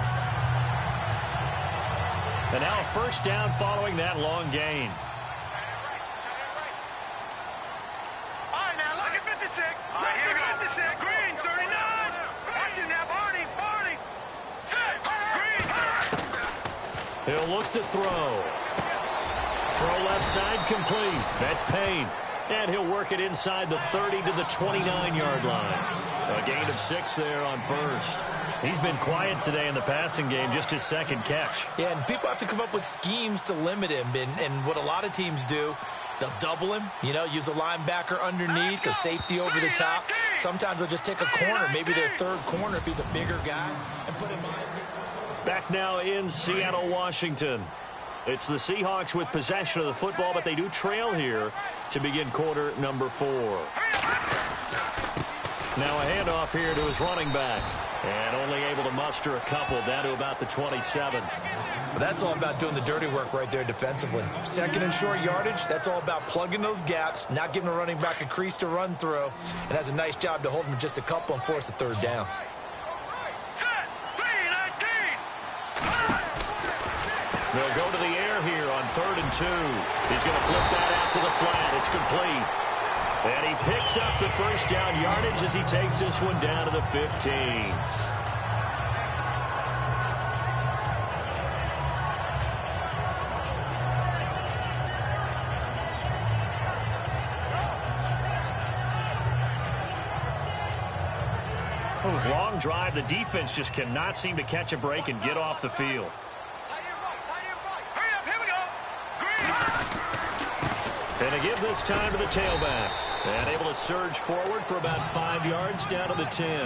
B: And now a first down following that long gain.
E: All right, now look at 56. All right, here we go. 56. Green, 39. Watch it now, Barney. Set. Green.
B: He'll look to throw. Throw left side complete. That's Payne. And he'll work it inside the 30 to the 29-yard line. A gain of 6 there on first. He's been quiet today in the passing game, just his 2nd catch.
C: Yeah, and people have to come up with schemes to limit him. And what a lot of teams do, they'll double him, use a linebacker underneath, a safety over the top. Sometimes they'll just take a corner, maybe their 3rd corner if he's a bigger guy, and put him on.
B: Back now in Seattle, Washington. It's the Seahawks with possession of the football, but they do trail here to begin quarter number 4. Now a handoff here to his running back. And only able to muster a couple down to about the 27.
C: But that's all about doing the dirty work right there defensively. 2nd and short yardage, that's all about plugging those gaps, not giving a running back a crease to run through, and has a nice job to hold him just a couple and force a 3rd down.
B: They'll go to the air here on 3rd and 2. He's going to flip that out to the flat. It's complete. And he picks up the first down yardage as he takes this one down to the 15. Long drive. The defense just cannot seem to catch a break and get off the field. And to give this time to the tailback. And able to surge forward for about 5 yards down to the 10.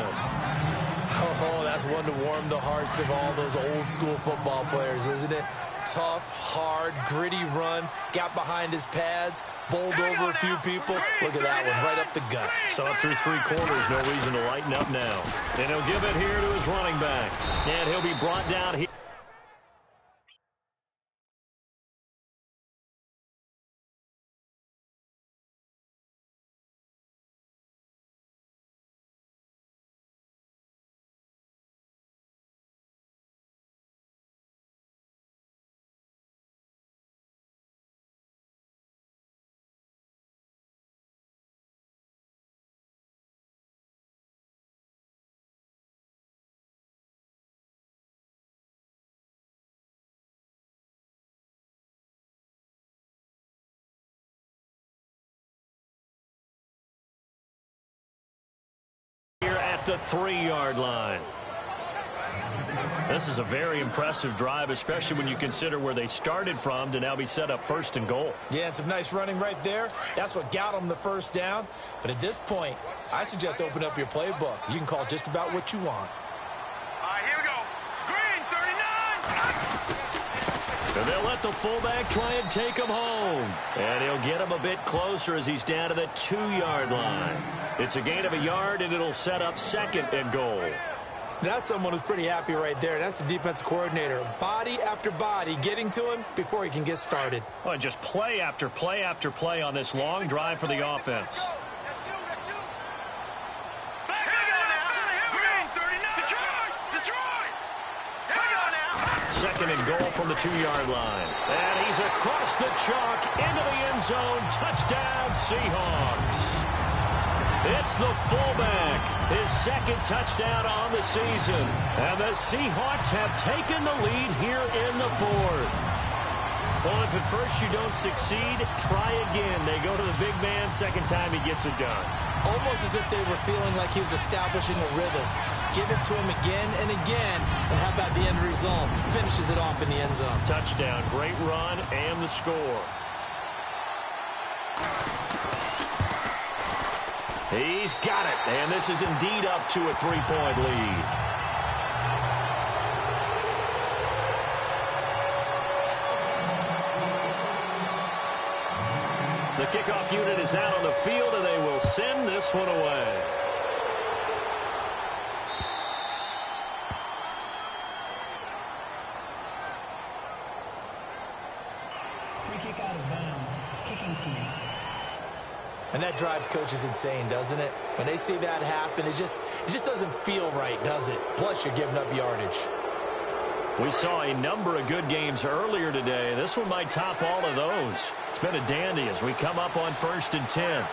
C: Oh, that's one to warm the hearts of all those old-school football players, isn't it? Tough, hard, gritty run, got behind his pads, bowled over a few people. Look at that one, right up the gut.
B: Saw it through three quarters, no reason to lighten up now. And he'll give it here to his running back. And he'll be brought down here. The 3-yard line. This is a very impressive drive, especially when you consider where they started from to now be set up 1st and goal.
C: Yeah, and some nice running right there. That's what got them the first down. But at this point, I suggest open up your playbook. You can call just about what you want.
E: All right, here we go. Green, 39.
B: And they'll let the fullback try and take him home. And he'll get him a bit closer as he's down to the 2-yard line. It's a gain of a yard, and it'll set up 2nd and goal.
C: That's someone who's pretty happy right there. That's the defensive coordinator. Body after body getting to him before he can get started.
B: Well, just play after play after play on this long drive for the offense.
E: Back here we go now. Green, 39. Detroit. Here we go now.
B: 2nd and goal from the 2-yard line. And he's across the chalk into the end zone. Touchdown, Seahawks. It's the fullback, his 2nd touchdown on the season. And the Seahawks have taken the lead here in the 4th. Well, if at first you don't succeed, try again. They go to the big man, 2nd time he gets it done.
C: Almost as if they were feeling like he was establishing a rhythm. Give it to him again and again. And how about the end result? Finishes it off in the end zone.
B: Touchdown, great run, and the score. He's got it, and this is indeed up to a 3-point lead. The kickoff unit is out on the field, and they will send this one away.
D: Free kick out of bounds. Kicking team.
C: And that drives coaches insane, doesn't it? When they see that happen, it just doesn't feel right, does it? Plus, you're giving up yardage.
B: We saw a number of good games earlier today. This one might top all of those. It's been a dandy as we come up on 1st and 10.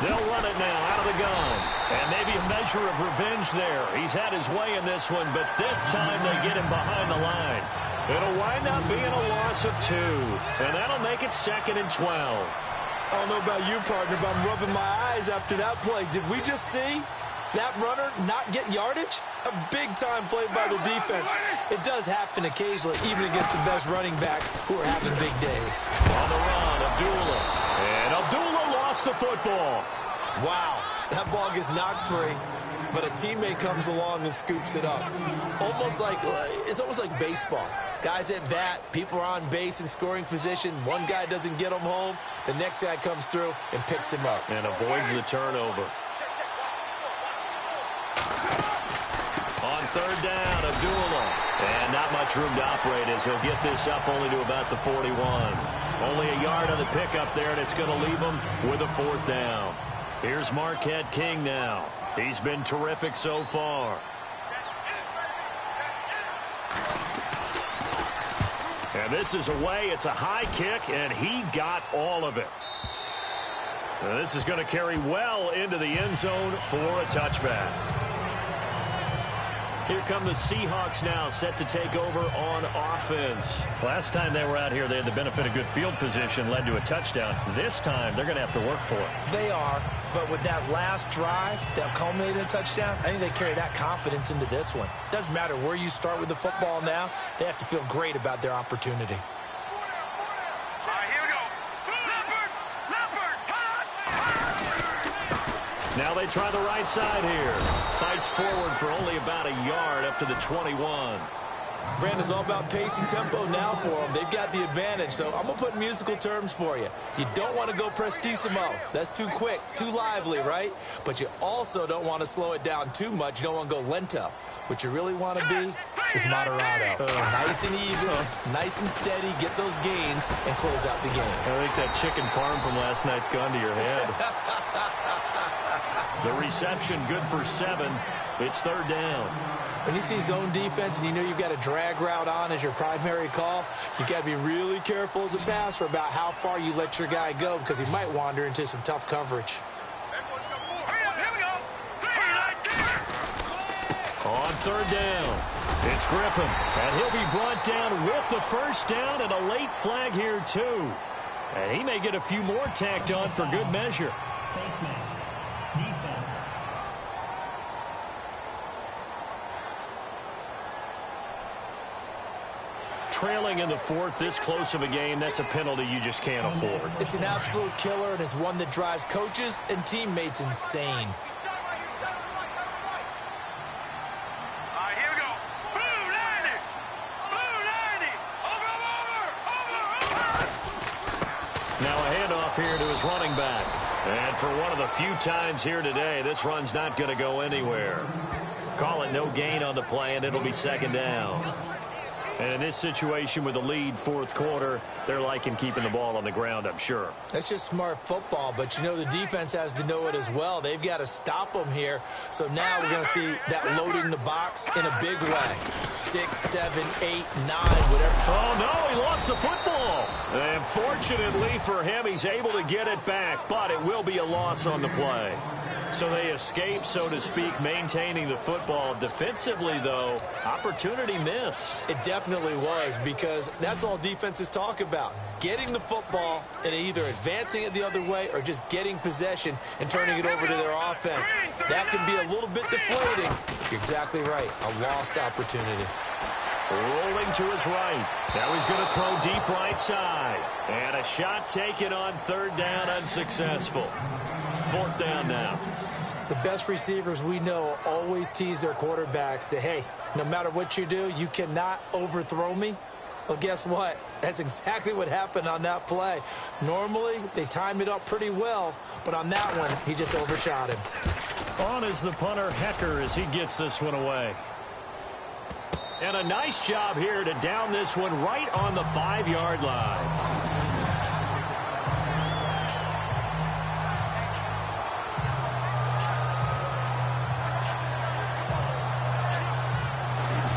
B: They'll run it now out of the gun. And maybe a measure of revenge there. He's had his way in this one, but this time they get him behind the line. It'll wind up being a loss of 2. And that'll make it 2nd and 12.
C: I don't know about you, partner, but I'm rubbing my eyes after that play. Did we just see that runner not get yardage? A big-time play by the defense. It does happen occasionally, even against the best running backs who are having big days.
B: On the run, Abdullah. And Abdullah lost the football.
C: Wow, that ball gets knocked free, but a teammate comes along and scoops it up. It's almost like baseball. Guys at bat, people are on base in scoring position. One guy doesn't get him home. The next guy comes through and picks him up.
B: And avoids the turnover. On 3rd down, Abdullah. And not much room to operate as he'll get this up only to about the 41. Only a yard on the pickup there, and it's going to leave him with a 4th down. Here's Marquette King now. He's been terrific so far. And this is away. It's a high kick, and he got all of it. And this is going to carry well into the end zone for a touchback. Here come the Seahawks now, set to take over on offense. Last time they were out here, they had the benefit of good field position, led to a touchdown. This time, they're going to have to work for it.
C: They are, but with that last drive that culminated in a touchdown, I think they carry that confidence into this one. Doesn't matter where you start with the football now, they have to feel great about their opportunity.
E: All right, here we go. Leopard! Leopard!
B: Now they try the right side here. Fights forward for only about a yard up to the 21.
C: Brandon's all about pace and tempo now for them. They've got the advantage, so I'm going to put musical terms for you. You don't want to go prestissimo. That's too quick, too lively, right? But you also don't want to slow it down too much. You don't want to go lento. What you really want to be is moderato. Nice and even, nice and steady, get those gains, and close out the game.
B: I think that chicken parm from last night's gone to your head. The reception good for 7. It's third down.
C: When you see zone defense and you know you've got a drag route on as your primary call, you got to be really careful as a passer about how far you let your guy go because he might wander into some tough coverage.
B: On third down, it's Griffin, and he'll be brought down with the first down and a late flag here, too. And he may get a few more tacked on for good measure.
D: Face mask. Defense.
B: Trailing in the fourth, this close of a game, that's a penalty you just can't afford.
C: It's an absolute killer, and it's one that drives coaches and teammates insane.
B: Now a handoff here to his running back. And for one of the few times here today, this run's not going to go anywhere. Call it no gain on the play, and it'll be second down. And in this situation with the lead fourth quarter, they're liking keeping the ball on the ground, I'm sure.
C: That's just smart football, but you know the defense has to know it as well. They've got to stop them here. So now we're going to see that loading the box in a big way. 6, 7, 8, 9, whatever.
B: Oh, no, he lost the football. And fortunately for him, he's able to get it back, but it will be a loss on the play. So they escape, so to speak, maintaining the football. Defensively, though, opportunity miss.
C: It definitely was, because that's all defenses talk about. Getting the football and either advancing it the other way or just getting possession and turning it over to their offense. That can be a little bit deflating. You're exactly right. A lost opportunity.
B: Rolling to his right. Now he's going to throw deep right side. And a shot taken on third down, unsuccessful. Fourth down now.
C: The best receivers we know always tease their quarterbacks that, hey, no matter what you do, you cannot overthrow me. Well, guess what? That's exactly what happened on that play. Normally, they time it up pretty well, but on that one, he just overshot him.
B: On is the punter, Hecker, as he gets this one away. And a nice job here to down this one right on the 5-yard line.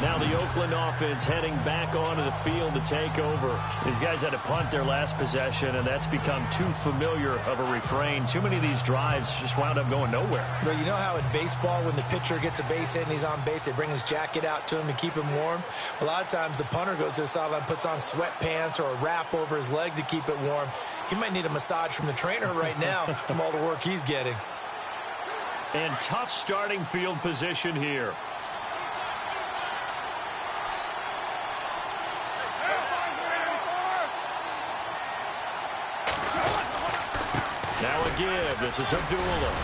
B: Now the Oakland offense heading back onto the field to take over. These guys had to punt their last possession, and that's become too familiar of a refrain. Too many of these drives just wound up going nowhere.
C: Well, you know how in baseball, when the pitcher gets a base hit and he's on base, they bring his jacket out to him to keep him warm? A lot of times the punter goes to the sideline, puts on sweatpants or a wrap over his leg to keep it warm. He might need a massage from the trainer right now from all the work he's getting.
B: And tough starting field position here. Now a give. This is Abdullah.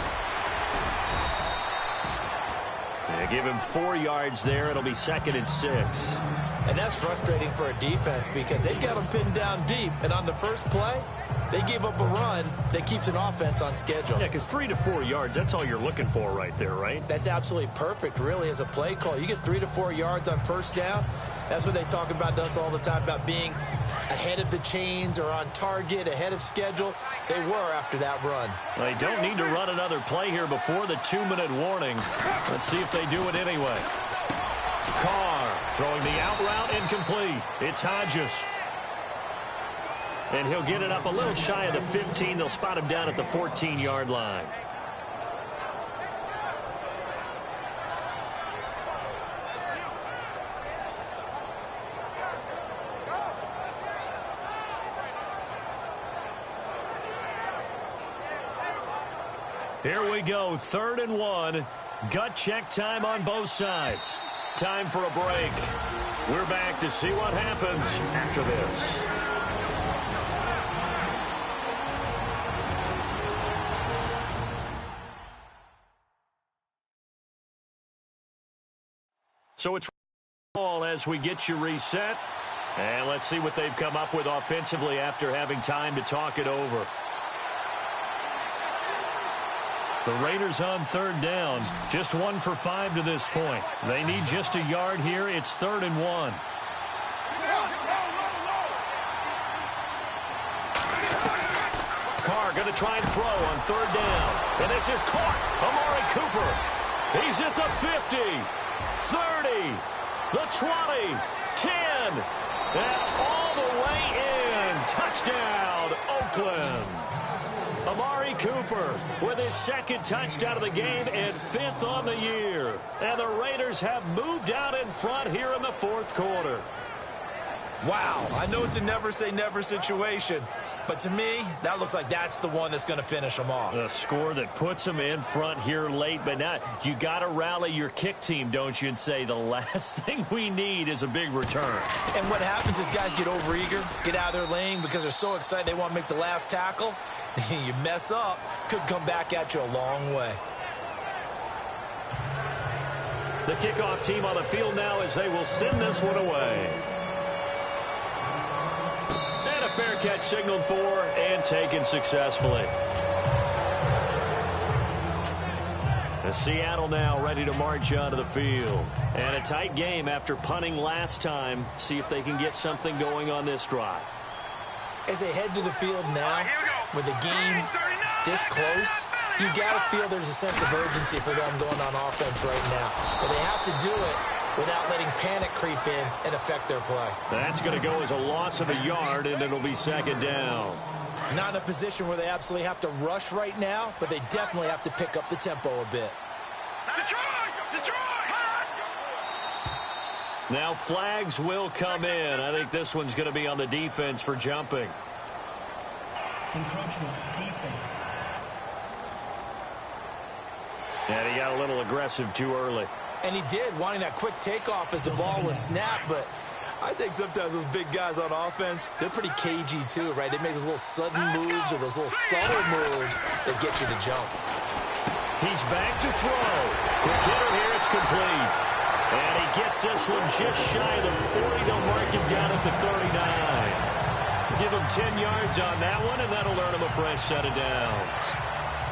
B: They give him 4 yards there. It'll be second and 6.
C: And that's frustrating for a defense because they've got them pinned down deep. And on the first play, they gave up a run that keeps an offense on schedule.
B: Yeah, because 3 to 4 yards, that's all you're looking for right there, right?
C: That's absolutely perfect, really, as a play call. You get 3 to 4 yards on first down. That's what they talk about us all the time, about being ahead of the chains or on target, ahead of schedule. They were after that run.
B: They don't need to run another play here before the 2-minute warning. Let's see if they do it anyway. Carr throwing the out route incomplete. It's Hodges. And he'll get it up a little shy of the 15. They'll spot him down at the 14-yard line. Here we go, 3rd and 1. Gut check time on both sides. Time for a break. We're back to see what happens after this. So it's ball as we get you reset. And let's see what they've come up with offensively after having time to talk it over. The Raiders on third down, just 1 for 5 to this point. They need just a yard here. It's 3rd and 1. Carr going to try and throw on third down. And this is caught. Amari Cooper. He's at the 50, 30, the 20, 10, and all the way in. Touchdown, Oakland. Amari Cooper with his 2nd touchdown of the game and 5th on the year. And the Raiders have moved out in front here in the 4th quarter.
C: Wow, I know it's a never-say-never situation, but to me, that looks like that's the one that's going to finish them off.
B: The score that puts them in front here late, but now you got to rally your kick team, don't you, and say the last thing we need is a big return.
C: And what happens is guys get overeager, get out of their lane because they're so excited they want to make the last tackle. You mess up, could come back at you a long way.
B: The kickoff team on the field now as they will send this one away. And a fair catch signaled for and taken successfully. The Seattle now ready to march onto the field. And a tight game after punting last time. See if they can get something going on this drive.
C: As they head to the field now, with the game this close, you got to feel there's a sense of urgency for them going on offense right now. But they have to do it without letting panic creep in and affect their play.
B: That's going to go as a loss of a yard, and it'll be 2nd down.
C: Not in a position where they absolutely have to rush right now, but they definitely have to pick up the tempo a bit.
B: Now flags will come in. I think this one's going to be on the defense for jumping.
D: Encroachment, defense.
B: And he got a little aggressive too early.
C: And he did, wanting that quick takeoff as the ball was snapped, but I think sometimes those big guys on offense, they're pretty cagey too, right? They make those little sudden moves or those little subtle moves that get you to jump.
B: He's back to throw. The hitter here, it's complete. And he gets this one just shy of the 40. They'll mark him down at the 39. Give him 10 yards on that one, and that'll earn him a fresh set of downs.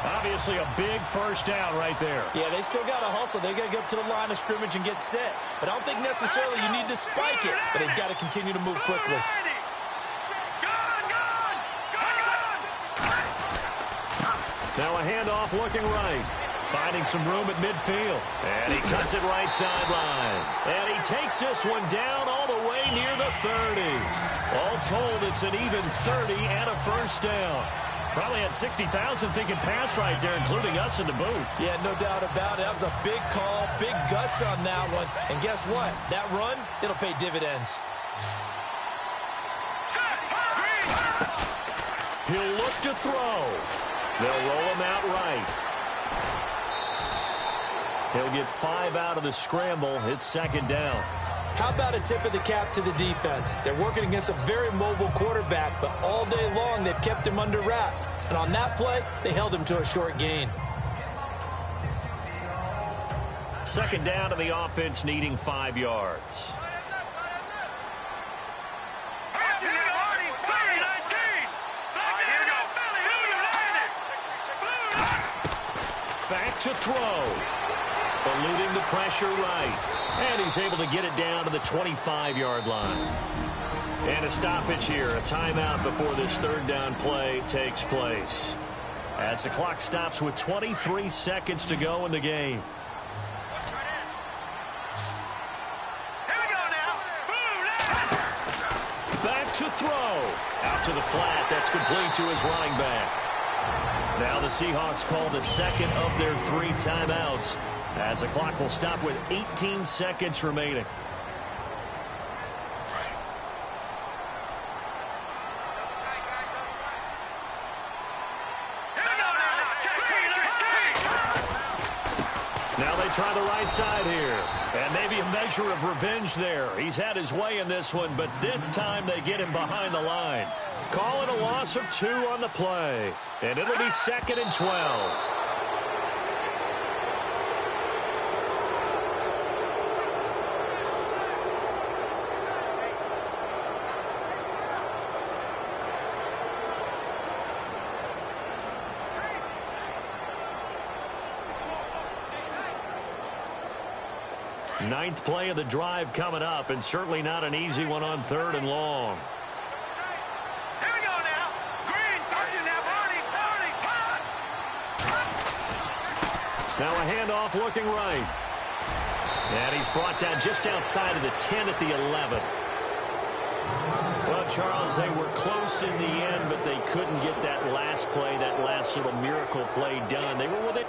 B: Obviously a big first down right there.
C: Yeah, they still got to hustle. They got to get up to the line of scrimmage and get set. But I don't think necessarily you need to spike it, but they've got to continue to move quickly.
B: Now a handoff looking right. Finding some room at midfield. And he cuts it right sideline. And he takes this one down all the way near the 30. All told, it's an even 30 and a first down. Probably had 60,000 thinking pass right there, including us in the booth.
C: Yeah, no doubt about it. That was a big call, big guts on that one. And guess what? That run, it'll pay dividends.
B: He'll look to throw. They'll roll him out right. He'll get 5 out of the scramble. It's 2nd down.
C: How about a tip of the cap to the defense? They're working against a very mobile quarterback, but all day long they've kept him under wraps. And on that play, they held him to a short gain.
B: 2nd down to the offense, needing 5 yards. Back to throw. Eluding the pressure right. And he's able to get it down to the 25-yard line. And a stoppage here, a timeout before this 3rd down play takes place. As the clock stops with 23 seconds to go in the game. Back to throw. Out to the flat. That's complete to his running back. Now the Seahawks call the 2nd of their 3 timeouts, as the clock will stop with 18 seconds remaining. Now they try the right side here. And maybe a measure of revenge there. He's had his way in this one, but this time they get him behind the line. Call it a loss of 2 on the play. And it'll be 2nd and 12. Ninth play of the drive coming up, and certainly not an easy one on 3rd and long.
E: Here we go now. Green, touch it now, Barney.
B: Now a handoff looking right. And he's brought down just outside of the 10 at the 11. Well, Charles, they were close in the end, but they couldn't get that last play, that last little miracle play done. They were with it